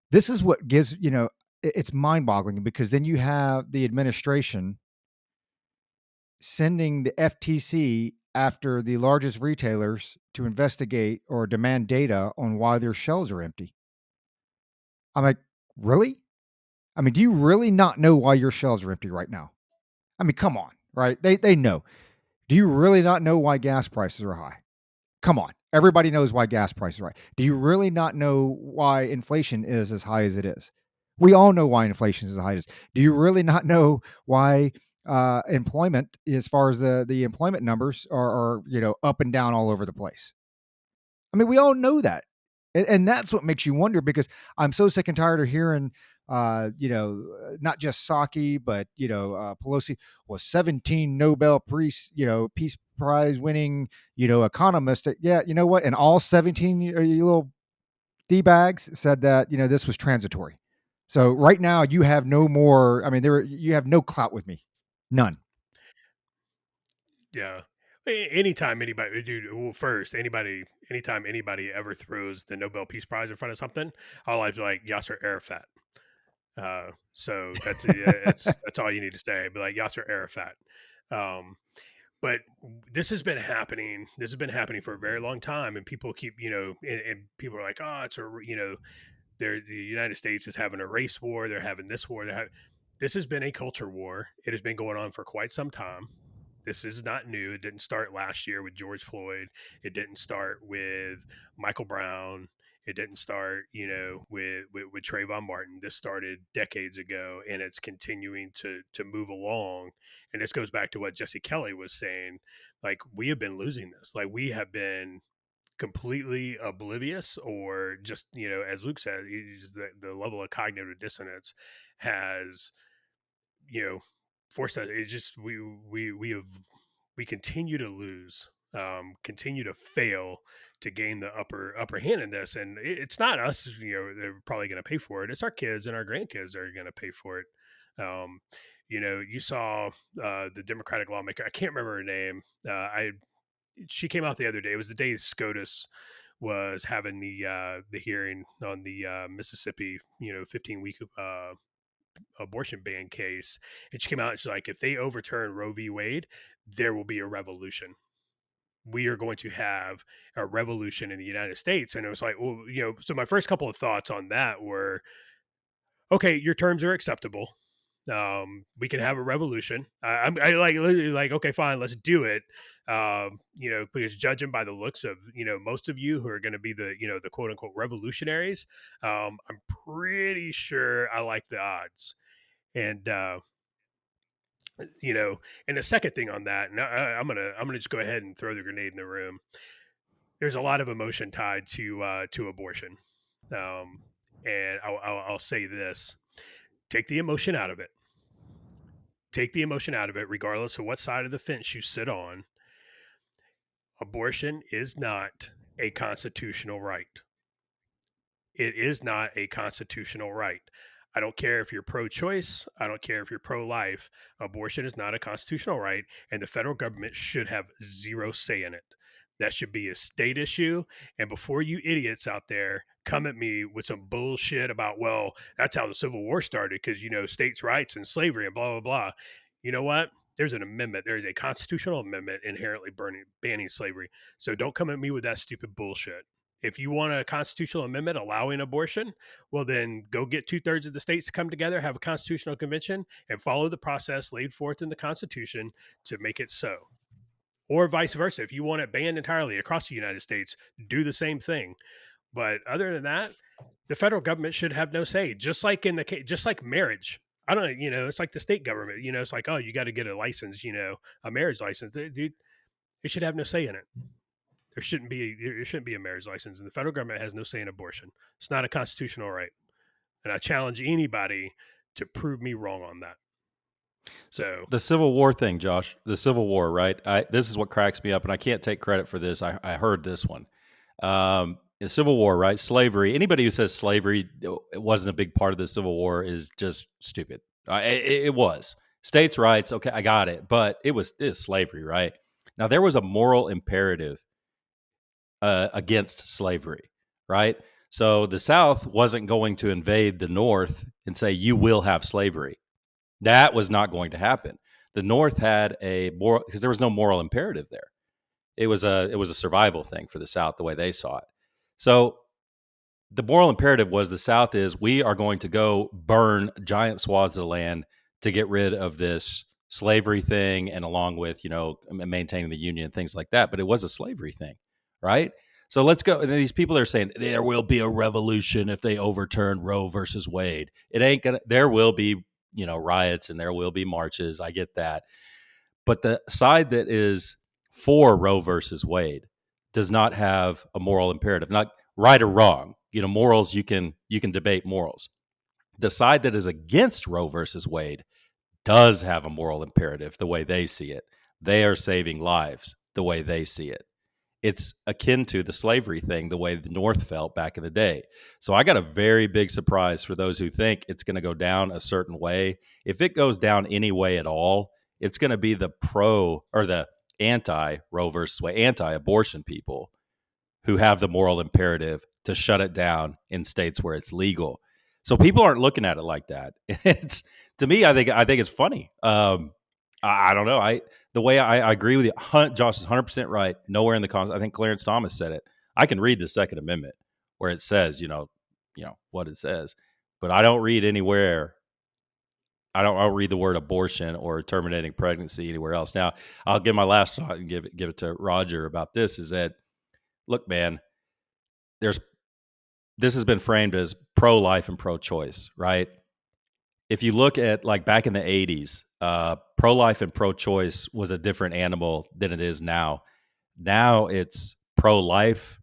This is what gives it's mind-boggling because then you have the administration sending the FTC after the largest retailers to investigate or demand data on why their shelves are empty. I'm like, really? I mean, do you really not know why your shelves are empty right now? I mean, come on, right? They know. Do you really not know why gas prices are high? Come on. Everybody knows why gas prices are high. Do you really not know why inflation is as high as it is? We all know why inflation is as high as it is. Do you really not know why employment, as far as the employment numbers are up and down all over the place? I mean, we all know that. And that's what makes you wonder because I'm so sick and tired of hearing, not just Psaki, but, Pelosi was 17 Nobel Peace Prize winning, economist. Yeah, you know what? And all 17 you little D-bags said that, this was transitory. So right now you have no more. I mean, you have no clout with me. None. Yeah. Anytime anybody, dude, well, anytime anybody ever throws the Nobel Peace Prize in front of something, I'll always be like Yasser Arafat. So that's all you need to say. Be like Yasser Arafat. But this has been happening. This has been happening for a very long time, and people keep, and people are like, oh, the United States is having a race war. They're having this war. This has been a culture war. It has been going on for quite some time. This is not new. It didn't start last year with George Floyd. It didn't start with Michael Brown. It didn't start, with Trayvon Martin. This started decades ago, and it's continuing to move along. And this goes back to what Jesse Kelly was saying. Like, we have been losing this. Like, we have been completely oblivious, or just, as Luke said, the level of cognitive dissonance has, forced us. It's just we continue to lose, continue to fail to gain the upper hand in this, and it's not us. They're probably going to pay for it. It's our kids and our grandkids that are going to pay for it. You saw the Democratic lawmaker. I can't remember her name. She came out the other day. It was the day SCOTUS was having the hearing on the Mississippi 15-week abortion ban case, and she came out and she's like, if they overturn Roe v. Wade, there will be a revolution. We are going to have a revolution in the United States. And it was like, well, so my first couple of thoughts on that were, okay, your terms are acceptable. We can have a revolution. I like literally like, okay, fine, let's do it. Because judging by the looks of, most of you who are going to be the, the quote unquote revolutionaries, I'm pretty sure I like the odds. And, and the second thing on that, and I'm gonna just go ahead and throw the grenade in the room. There's a lot of emotion tied to abortion, and I'll say this: take the emotion out of it. Take the emotion out of it, regardless of what side of the fence you sit on. Abortion is not a constitutional right. It is not a constitutional right. I don't care if you're pro-choice. I don't care if you're pro-life. Abortion is not a constitutional right, and the federal government should have zero say in it. That should be a state issue. And before you idiots out there come at me with some bullshit about, well, that's how the Civil War started because, states' rights and slavery and blah, blah, blah. You know what? There's an amendment. There is a constitutional amendment inherently banning slavery. So don't come at me with that stupid bullshit. If you want a constitutional amendment allowing abortion, well, then go get 2/3 of the states to come together, have a constitutional convention, and follow the process laid forth in the Constitution to make it so. Or vice versa. If you want it banned entirely across the United States, do the same thing. But other than that, the federal government should have no say. Just like just like marriage. I don't know, it's like the state government. It's like, oh, you got to get a license, a marriage license. Dude, they should have no say in it. There shouldn't be a marriage license, and the federal government has no say in abortion. It's not a constitutional right, and I challenge anybody to prove me wrong on that. So the Civil War thing, Josh, the Civil War, right? This is what cracks me up, and I can't take credit for this. I heard this one. The Civil War, right? Slavery. Anybody who says slavery it wasn't a big part of the Civil War is just stupid. It was states' rights. Okay, I got it, but it was slavery, right? Now there was a moral imperative against slavery, right? So the South wasn't going to invade the North and say, you will have slavery. That was not going to happen. The North had a moral, because there was no moral imperative there. It was a survival thing for the South, the way they saw it. So the moral imperative was the South is we are going to go burn giant swaths of land to get rid of this slavery thing, and along with maintaining the Union and things like that. But it was a slavery thing, right? So let's go. And these people are saying there will be a revolution if they overturn Roe versus Wade. It ain't gonna. There will be riots and there will be marches. I get that, but the side that is for Roe versus Wade does not have a moral imperative, not right or wrong. Morals you can debate morals. The side that is against Roe versus Wade does have a moral imperative the way they see it. They are saving lives the way they see it. It's akin to the slavery thing, the way the North felt back in the day. So I got a very big surprise for those who think it's going to go down a certain way. If it goes down any way at all, it's going to be the pro or the anti-Roe versus Wade, anti-abortion people who have the moral imperative to shut it down in states where it's legal. So people aren't looking at it like that. It's to me, I think it's funny. I don't know. The way I agree with you, Josh is 100% right. Nowhere in the Constitution, I think Clarence Thomas said it. I can read the Second Amendment where it says, what it says, but I don't read anywhere. I don't read the word abortion or terminating pregnancy anywhere else. Now, I'll give my last thought and give it to Roger about this. Is that, look, man, this has been framed as pro-life and pro-choice, right? If you look at like back in the 80s, pro-life and pro-choice was a different animal than it is now. Now it's pro-life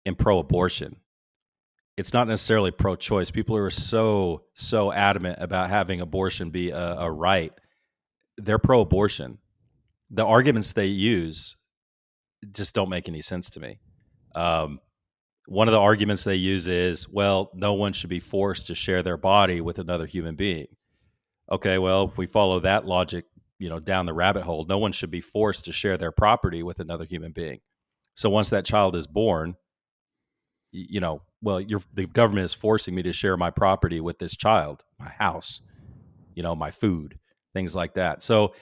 and pro-abortion. It's not necessarily pro-choice. People who are so adamant about having abortion be a right, they're pro-abortion. The arguments they use just don't make any sense to me. One of the arguments they use is, well, no one should be forced to share their body with another human being. Okay, well, if we follow that logic, down the rabbit hole, no one should be forced to share their property with another human being. So once that child is born, the government is forcing me to share my property with this child, my house, my food, things like that. So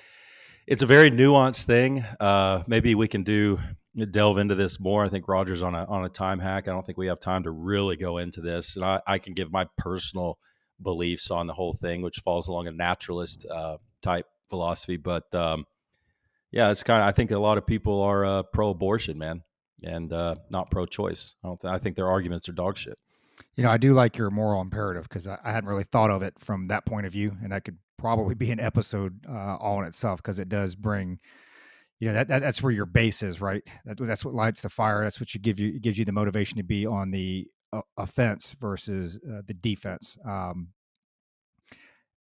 It's a very nuanced thing. Maybe we can delve into this more. I think Roger's on a time hack. I don't think we have time to really go into this, and I can give my personal beliefs on the whole thing, which falls along a naturalist type philosophy. But yeah, it's kind of. I think a lot of people are pro-abortion, man, and not pro-choice. I think their arguments are dog shit. I do like your moral imperative because I hadn't really thought of it from that point of view, and that could probably be an episode all in itself because it does bring, that's where your base is, right? That's what lights the fire. That's what it gives you the motivation to be on the offense versus the defense.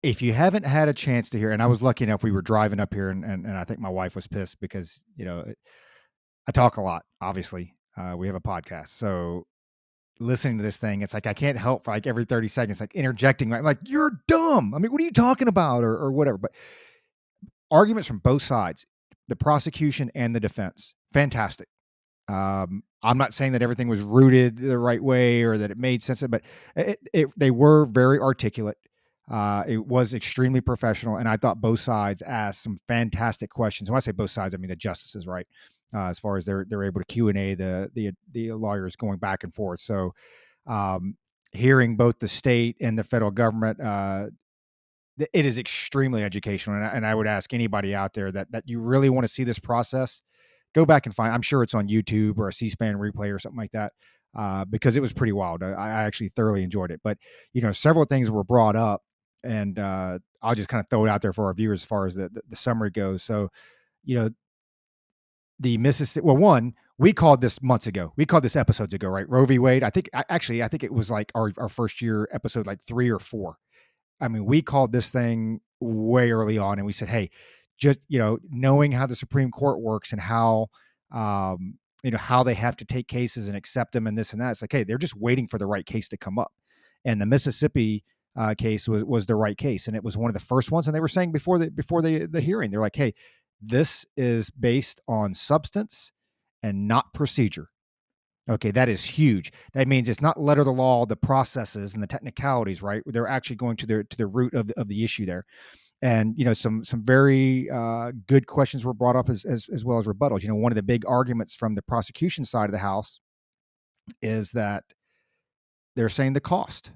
If you haven't had a chance to hear, and I was lucky enough, we were driving up here, and I think my wife was pissed because I talk a lot. Obviously, we have a podcast, so listening to this thing, it's like I can't help for like every 30 seconds, like interjecting, like you're dumb. I mean, what are you talking about, or whatever. But arguments from both sides, the prosecution and the defense, fantastic. I'm not saying that everything was rooted the right way or that it made sense, but they were very articulate. It was extremely professional, and I thought both sides asked some fantastic questions. When I say both sides, I mean the justices, right? As far as they're able to Q&A the lawyers going back and forth. So hearing both the state and the federal government, it is extremely educational. And I would ask anybody out there that you really want to see this process, go back and find. I'm sure it's on YouTube or a C-SPAN replay or something like that, because it was pretty wild. I actually thoroughly enjoyed it. But several things were brought up, and I'll just kind of throw it out there for our viewers as far as the summary goes. So the Mississippi. Well, one, we called this months ago. We called this episodes ago, right? Roe v. Wade. I think it was like our first year episode, like 3 or 4. I mean, we called this thing way early on, and we said, hey, just knowing how the Supreme Court works and how how they have to take cases and accept them and this and that. It's like, hey, they're just waiting for the right case to come up, and the Mississippi case was the right case, and it was one of the first ones. And they were saying before the hearing, they're like, hey, this is based on substance and not procedure. Okay, that is huge. That means it's not letter of the law, the processes and the technicalities, right? They're actually going to the root of the issue there. And some very good questions were brought up as well as rebuttals. One of the big arguments from the prosecution side of the house is that they're saying the cost,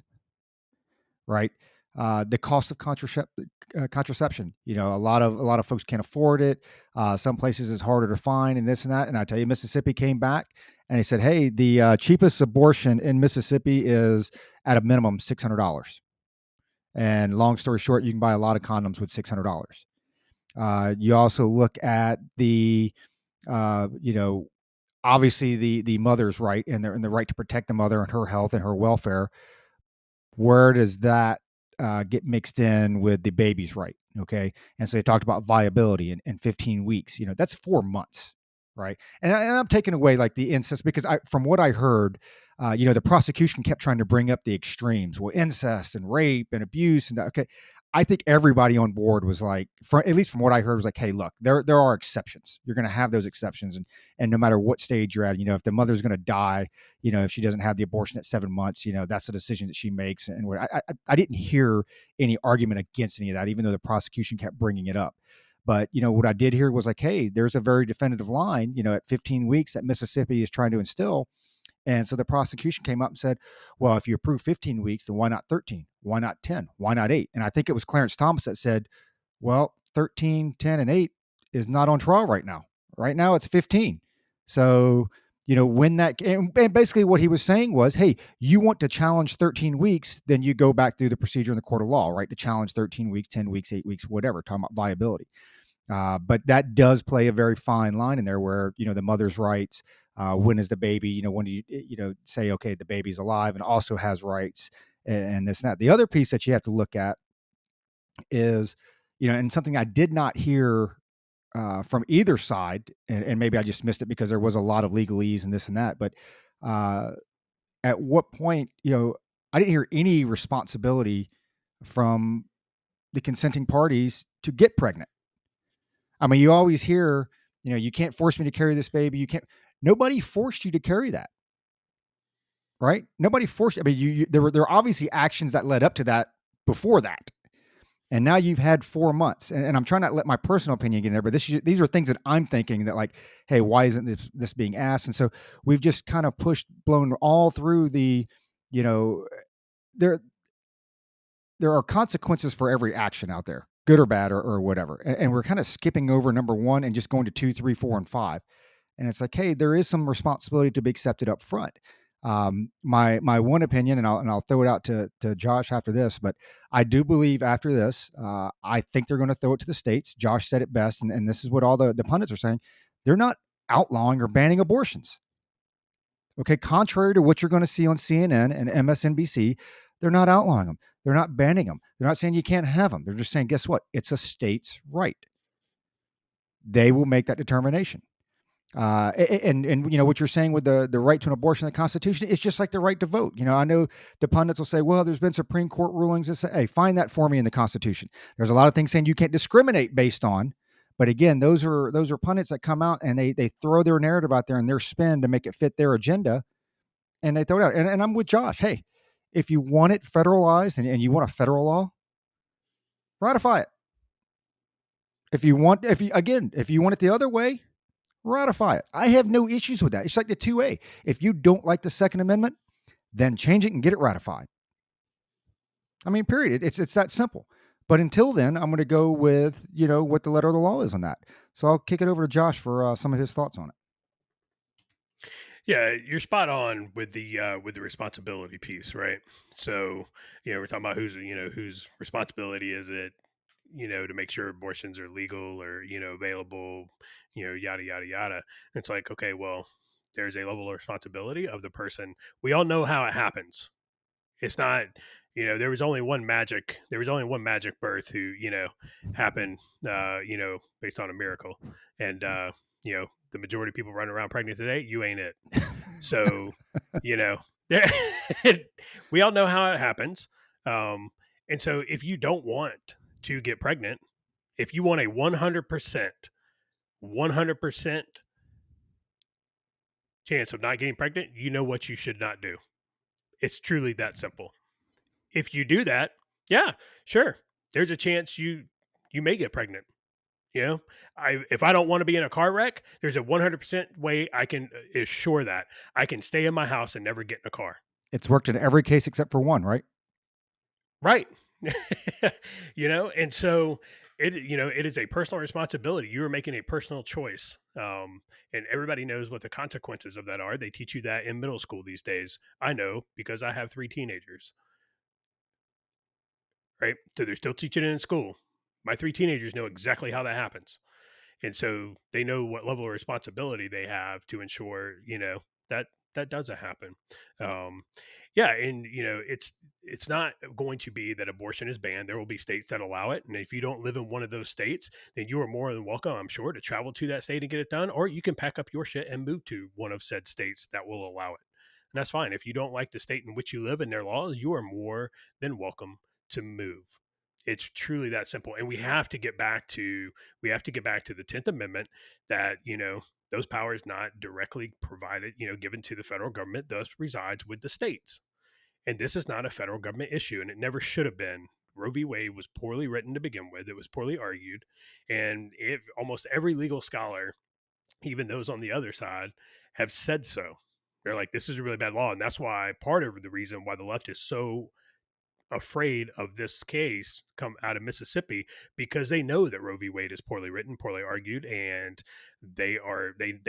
right? The cost of contraception. A lot of folks can't afford it. Some places it's harder to find, and this and that. And I tell you, Mississippi came back and he said, "Hey, the cheapest abortion in Mississippi is at a minimum $600." And long story short, you can buy a lot of condoms with $600. You also look at the, obviously the mother's right and the right to protect the mother and her health and her welfare. Where does that get mixed in with the baby's right? Okay. And so they talked about viability in 15 weeks, that's 4 months. Right. And I'm taking away like the incest because from what I heard, the prosecution kept trying to bring up the extremes, well, incest and rape and abuse. And okay, I think everybody on board was like, at least from what I heard, was like, hey, look, there are exceptions. You're going to have those exceptions. And no matter what stage you're at, if the mother's going to die, if she doesn't have the abortion at 7 months, that's a decision that she makes. And I didn't hear any argument against any of that, even though the prosecution kept bringing it up. But, what I did hear was like, hey, there's a very definitive line, at 15 weeks that Mississippi is trying to instill. And so the prosecution came up and said, well, if you approve 15 weeks, then why not 13? Why not 10? Why not 8? And I think it was Clarence Thomas that said, well, 13, 10, and 8 is not on trial right now. Right now it's 15. So, when that, and basically what he was saying was, hey, you want to challenge 13 weeks, then you go back through the procedure in the court of law, right? To challenge 13 weeks, 10 weeks, 8 weeks, whatever, talking about viability. But that does play a very fine line in there where, the mother's rights, when is the baby, when do you, say, okay, the baby's alive and also has rights and this and that. The other piece that you have to look at is, and something I did not hear from either side, and maybe I just missed it because there was a lot of legalese and this and that. But at what point, I didn't hear any responsibility from the consenting parties to get pregnant. I mean, you always hear, you can't force me to carry this baby. Nobody forced you to carry that, right? Nobody forced. I mean, there were obviously actions that led up to that before that. And now you've had 4 months, and I'm trying not to let my personal opinion get in there, but these are things that I'm thinking that, like, hey, why isn't this being asked? And so we've just kind of blown all through the, you know, there are consequences for every action out there, good or bad or whatever. And we're kind of skipping over number 1 and just going to 2, 3, 4, and 5. And it's like, hey, there is some responsibility to be accepted up front. My one opinion, and I'll throw it out to Josh after this, but I do believe after this, I think they're going to throw it to the states. Josh said it best, and this is what all the pundits are saying. They're not outlawing or banning abortions. Okay, contrary to what you're going to see on CNN and MSNBC, they're not outlawing them. They're not banning them. They're not saying you can't have them. They're just saying, guess what? It's a state's right. They will make that determination. And you know what you're saying with the right to an abortion in the Constitution, it's just like the right to vote. You know, I know the pundits will say, well, there's been Supreme Court rulings that say, hey, find that for me in the Constitution. There's a lot of things saying you can't discriminate based on, but again, those are pundits that come out and they throw their narrative out there and their spin to make it fit their agenda, and they throw it out. And I'm with Josh. Hey, if you want it federalized and you want a federal law, ratify it. If you want it the other way, ratify it. I have no issues with that. It's like the 2A. If you don't like the Second Amendment, then change it and get it ratified. I mean, period. It's that simple. But until then, I'm going to go with, you know, what the letter of the law is on that. So I'll kick it over to Josh for some of his thoughts on it. Yeah, you're spot on with the responsibility piece, right? So, you know, we're talking about whose responsibility is it, you know, to make sure abortions are legal or, you know, available, you know, yada yada yada. It's like, okay, well, there's a level of responsibility of the person. We all know how it happens. It's not, you know, there was only one magic birth who, you know, happened, you know, based on a miracle. And, you know, the majority of people running around pregnant today, you ain't it. So, you know, we all know how it happens. And so if you don't want to get pregnant, if you want a 100% chance of not getting pregnant, you know what you should not do. It's truly that simple. If you do that, yeah, sure, there's a chance you may get pregnant. You know, if I don't want to be in a car wreck, there's a 100% way I can assure that I can stay in my house and never get in a car. It's worked in every case except for one, right? Right. You know, and so it is a personal responsibility. You are making a personal choice. And everybody knows what the consequences of that are. They teach you that in middle school these days. I know because I have 3 teenagers. Right. So they're still teaching it in school. My 3 teenagers know exactly how that happens. And so they know what level of responsibility they have to ensure, you know, that doesn't happen. Yeah. And, you know, it's not going to be that abortion is banned. There will be states that allow it. And if you don't live in one of those states, then you are more than welcome, I'm sure, to travel to that state and get it done. Or you can pack up your shit and move to one of said states that will allow it. And that's fine. If you don't like the state in which you live and their laws, you are more than welcome to move. It's truly that simple. And we have to get back to the 10th Amendment, that, you know, those powers not directly provided, you know, given to the federal government, thus resides with the states. And this is not a federal government issue, and it never should have been. Roe v. Wade was poorly written to begin with. It was poorly argued. And almost every legal scholar, even those on the other side, have said so. They're like, this is a really bad law. And that's why part of the reason why the left is so afraid of this case come out of Mississippi, because they know that Roe v. Wade is poorly written, poorly argued, and they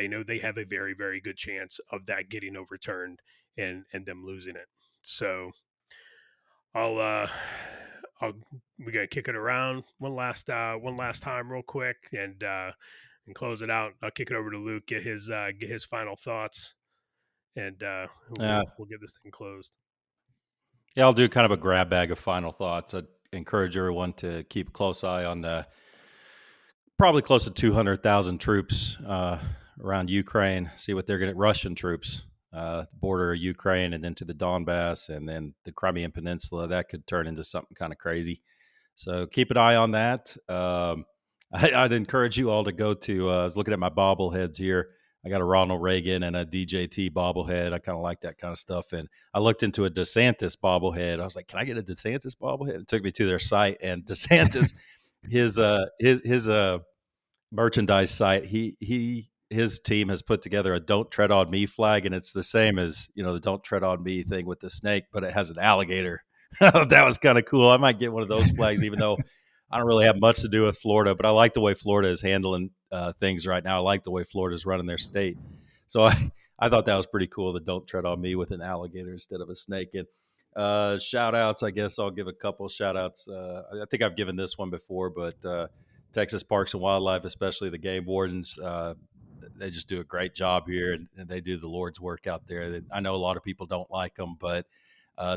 know they have a very, very good chance of that getting overturned and them losing it. So we gotta kick it around one last time real quick and close it out. I'll kick it over to Luke, get his final thoughts, and we'll get this thing closed. Yeah, I'll do kind of a grab bag of final thoughts. I'd encourage everyone to keep a close eye on the probably close to 200,000 troops around Ukraine, see what they're going to, Russian troops, the border of Ukraine and then to the Donbass and then the Crimean Peninsula. That could turn into something kind of crazy. So keep an eye on that. I'd encourage you all to go to, I was looking at my bobbleheads here. I got a Ronald Reagan and a DJT bobblehead. I kind of like that kind of stuff. And I looked into a DeSantis bobblehead. I was like, can I get a DeSantis bobblehead? It took me to their site, and DeSantis, his merchandise site, his team has put together a "Don't Tread on Me" flag, and it's the same as the "Don't Tread on Me" thing with the snake, but it has an alligator. That was kind of cool. I might get one of those flags, even though I don't really have much to do with Florida, but I like the way Florida is handling things right now. I like the way Florida is running their state. So I thought that was pretty cool. The "Don't Tread on Me" with an alligator instead of a snake. And shout outs, I guess I'll give a couple shout outs. I think I've given this one before, but Texas Parks and Wildlife, especially the game wardens, they just do a great job here, and they do the Lord's work out there. I know a lot of people don't like them, but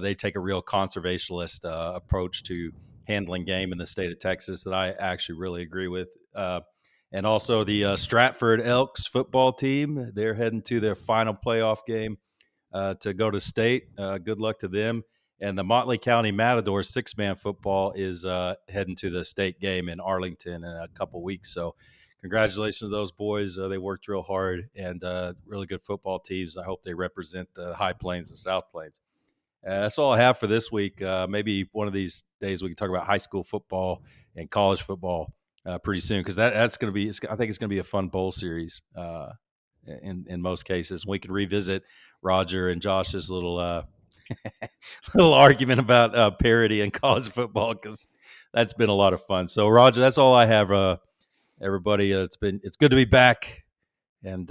they take a real conservationist approach to handling game in the state of Texas that I actually really agree with. And also the Stratford Elks football team, they're heading to their final playoff game to go to state. Good luck to them. And the Motley County Matadors 6-man football is heading to the state game in Arlington in a couple weeks. So congratulations to those boys. They worked real hard, and really good football teams. I hope they represent the High Plains and South Plains. That's all I have for this week. Maybe one of these days we can talk about high school football and college football pretty soon, because that's going to be. I think it's going to be a fun bowl series in most cases. We can revisit Roger and Josh's little little argument about parity in college football, because that's been a lot of fun. So Roger, that's all I have. Everybody, it's good to be back, and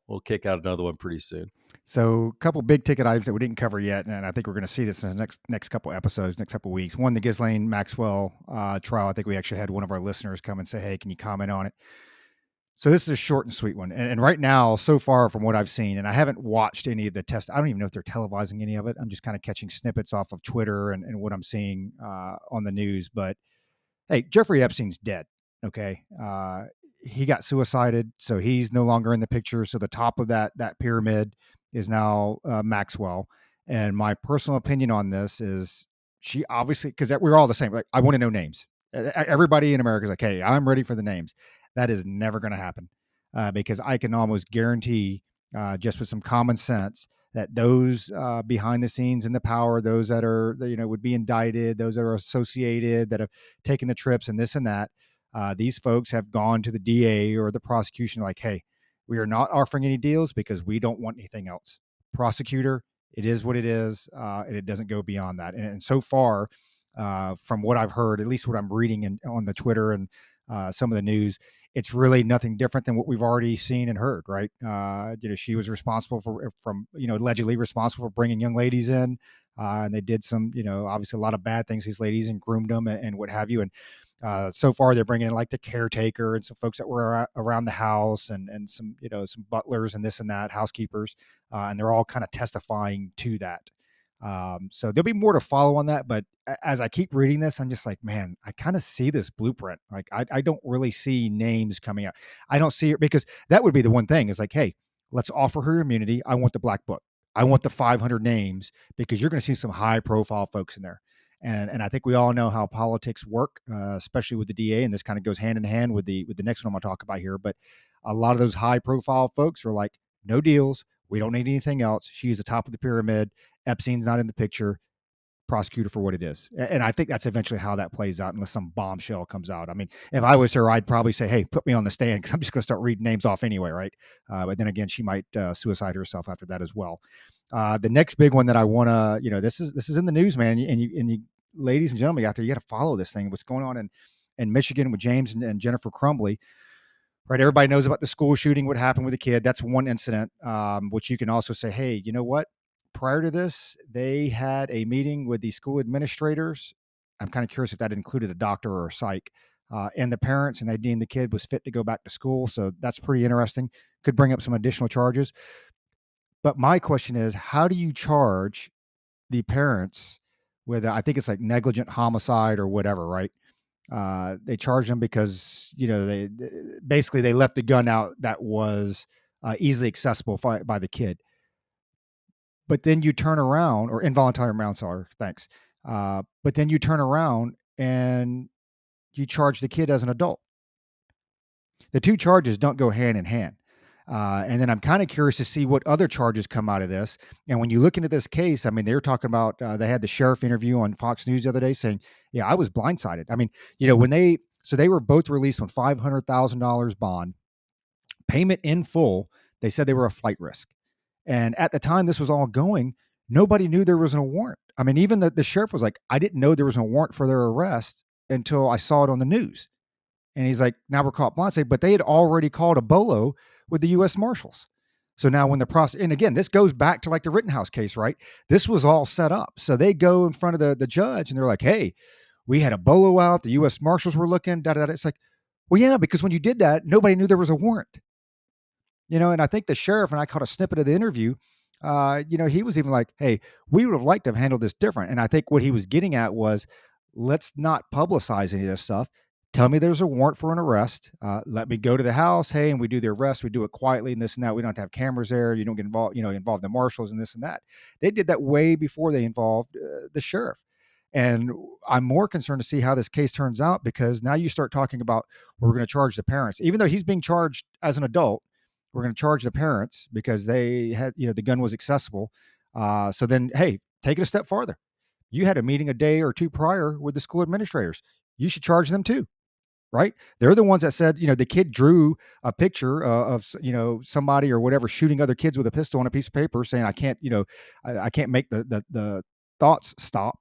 we'll kick out another one pretty soon. So a couple big ticket items that we didn't cover yet, and I think we're going to see this in the next couple episodes, next couple weeks. One, the Ghislaine Maxwell trial. I think we actually had one of our listeners come and say, hey, can you comment on it? So this is a short and sweet one. And right now, so far from what I've seen, and I haven't watched any of the tests. I don't even know if they're televising any of it. I'm just kind of catching snippets off of Twitter and what I'm seeing on the news. But hey, Jeffrey Epstein's dead. Okay. He got suicided, so he's no longer in the picture. So the top of that pyramid is now Maxwell. And my personal opinion on this is she obviously, because we're all the same. Like, I want to know names. Everybody in America is like, hey, I'm ready for the names. That is never going to happen because I can almost guarantee, just with some common sense, that those behind the scenes in the power, those that are, would be indicted, those that are associated, that have taken the trips and this and that, these folks have gone to the DA or the prosecution like, hey, we are not offering any deals because we don't want anything else. Prosecutor, it is what it is, and it doesn't go beyond that. And so far, from what I've heard, at least what I'm reading on the Twitter and some of the news, it's really nothing different than what we've already seen and heard, right? She was responsible allegedly responsible for bringing young ladies in, and they did some, obviously a lot of bad things, these ladies, and groomed them and what have you. And so far they're bringing in like the caretaker and some folks that were around the house and some, some butlers and this and that, housekeepers, and they're all kind of testifying to that. So there'll be more to follow on that. But as I keep reading this, I'm just like, man, I kind of see this blueprint. Like, I don't really see names coming out. I don't see it, because that would be the one thing is like, hey, let's offer her immunity. I want the black book. I want the 500 names, because you're going to see some high profile folks in there. And I think we all know how politics work, especially with the DA. And this kind of goes hand in hand with the next one I'm going to talk about here. But a lot of those high profile folks are like, no deals. We don't need anything else. She's the top of the pyramid. Epstein's not in the picture. Prosecutor for what it is. And I think that's eventually how that plays out, unless some bombshell comes out. I mean, if I was her, I'd probably say, hey, put me on the stand, because I'm just going to start reading names off anyway, right? But then again, she might suicide herself after that as well. The next big one that I want to, this is in the news, man. And you ladies and gentlemen out there, you got to follow this thing. What's going on in Michigan with James and Jennifer Crumbly. Right, everybody knows about the school shooting, what happened with the kid. That's one incident, which you can also say, hey, you know what? Prior to this, they had a meeting with the school administrators. I'm kind of curious if that included a doctor or a psych, and the parents, and they deemed the kid was fit to go back to school. So that's pretty interesting. Could bring up some additional charges. But my question is, how do you charge the parents with, I think it's like negligent homicide or whatever, right? They charge them because, they basically they left the gun out that was easily accessible by the kid. But then you turn around, or involuntary manslaughter, thanks. But then you turn around and you charge the kid as an adult. The two charges don't go hand in hand. And then I'm kind of curious to see what other charges come out of this. And when you look into this case, I mean, they were talking about, they had the sheriff interview on Fox News the other day saying, yeah, I was blindsided. I mean, when they were both released on $500,000 bond payment in full. They said they were a flight risk. And at the time this was all going, nobody knew there was a warrant. I mean, even the sheriff was like, I didn't know there was a warrant for their arrest until I saw it on the news. And he's like, now we're caught blindside, but they had already called a bolo with the U.S. Marshals. So now when the process, and again, this goes back to like the Rittenhouse case, right? This was all set up. So they go in front of the judge and they're like, hey, we had a bolo out. The U.S. Marshals were looking, da, da, da. It's like, well, yeah, because when you did that, nobody knew there was a warrant. And I think the sheriff, and I caught a snippet of the interview, he was even like, hey, we would have liked to have handled this different. And I think what he was getting at was, let's not publicize any of this stuff. Tell me there's a warrant for an arrest. Let me go to the house. Hey, and we do the arrest. We do it quietly and this and that. We don't have to have cameras there. You don't get involve the marshals and this and that. They did that way before they involved the sheriff. And I'm more concerned to see how this case turns out, because now you start talking about, we're going to charge the parents, even though he's being charged as an adult. We're going to charge the parents because they had, the gun was accessible. So then, hey, take it a step farther. You had a meeting a day or two prior with the school administrators. You should charge them too, right? They're the ones that said, the kid drew a picture of somebody or whatever shooting other kids with a pistol on a piece of paper, saying, I can't, I can't make the thoughts stop.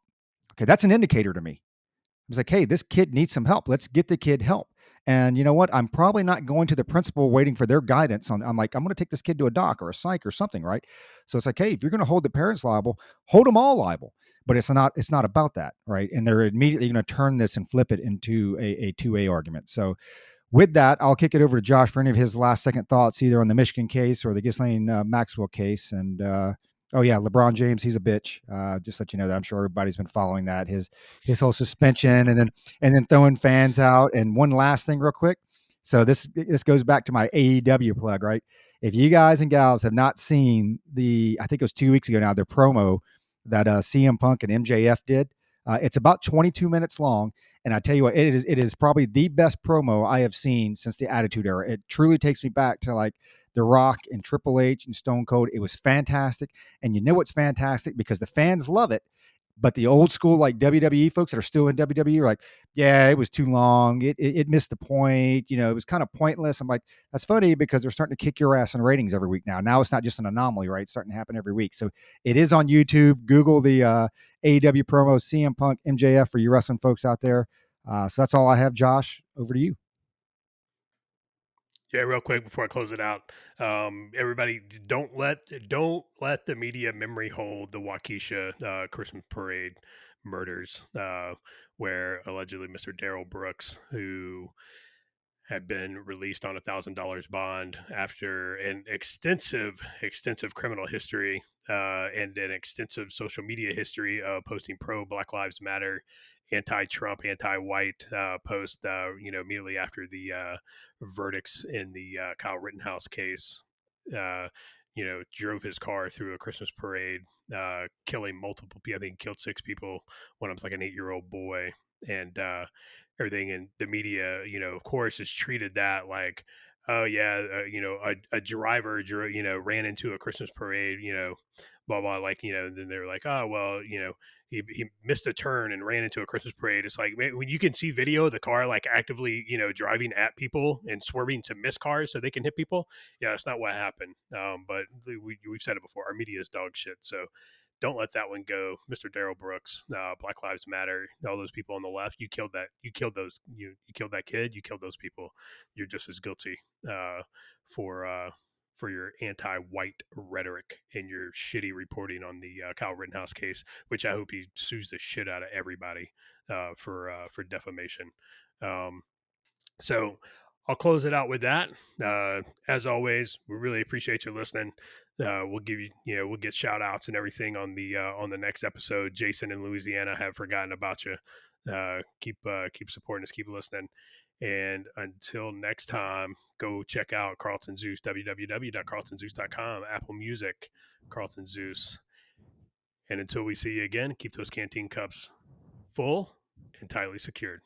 Okay, that's an indicator to me. I was like, hey, this kid needs some help. Let's get the kid help. And you know what? I'm probably not going to the principal waiting for their guidance on. I'm like, I'm going to take this kid to a doc or a psych or something, right? So it's like, hey, if you're going to hold the parents liable, hold them all liable. But it's not about that, right? And they're immediately going to turn this and flip it into a 2A argument. So with that, I'll kick it over to Josh for any of his last second thoughts, either on the Michigan case or the Ghislaine Maxwell case. And oh yeah, LeBron James, he's a bitch. Just let you know that. I'm sure everybody's been following that, his whole suspension and then throwing fans out. And one last thing real quick. So this goes back to my AEW plug, right? If you guys and gals have not seen I think it was 2 weeks ago now, their promo that CM Punk and MJF did, it's about 22 minutes long. And I tell you what, it is probably the best promo I have seen since the Attitude Era. It truly takes me back to like The Rock and Triple H and Stone Cold. It was fantastic. And you know what's fantastic? Because the fans love it. But the old school like WWE folks that are still in WWE are like, yeah, it was too long. It missed the point. It was kind of pointless. I'm like, that's funny because they're starting to kick your ass in ratings every week now. Now it's not just an anomaly, right? It's starting to happen every week. So it is on YouTube. Google the AEW promo, CM Punk, MJF for you wrestling folks out there. So that's all I have. Josh, over to you. Yeah, real quick before I close it out, everybody, don't let the media memory hold the Waukesha Christmas parade murders, where allegedly Mr. Daryl Brooks, who had been released on $1,000 bond after an extensive criminal history and an extensive social media history of posting pro Black Lives Matter, anti-Trump, anti-white post, immediately after the verdicts in the Kyle Rittenhouse case. Drove his car through a Christmas parade, killing multiple people. I think he killed 6 people. One of them's like an 8-year-old boy, and everything. And the media, of course, has treated that like, oh yeah, a driver, ran into a Christmas parade, blah blah, like, and then they're like, oh well, he missed a turn and ran into a Christmas parade. It's like, man, when you can see video of the car like actively, driving at people and swerving to miss cars so they can hit people. Yeah, that's not what happened. But we've said it before. Our media is dog shit. So don't let that one go, Mr. Daryl Brooks. Black Lives Matter. All those people on the left. You killed that. You killed those. You killed that kid. You killed those people. You're just as guilty for your anti-white rhetoric and your shitty reporting on the Kyle Rittenhouse case, which I hope he sues the shit out of everybody for defamation. So I'll close it out with that. As always, we really appreciate you listening. We'll give we'll get shout outs and everything on the next episode. Jason in Louisiana, have forgotten about you. Keep supporting us, keep listening. And until next time, go check out Carlton Zeus, www.carltonzeus.com, Apple Music, Carlton Zeus. And until we see you again, keep those canteen cups full and tightly secured.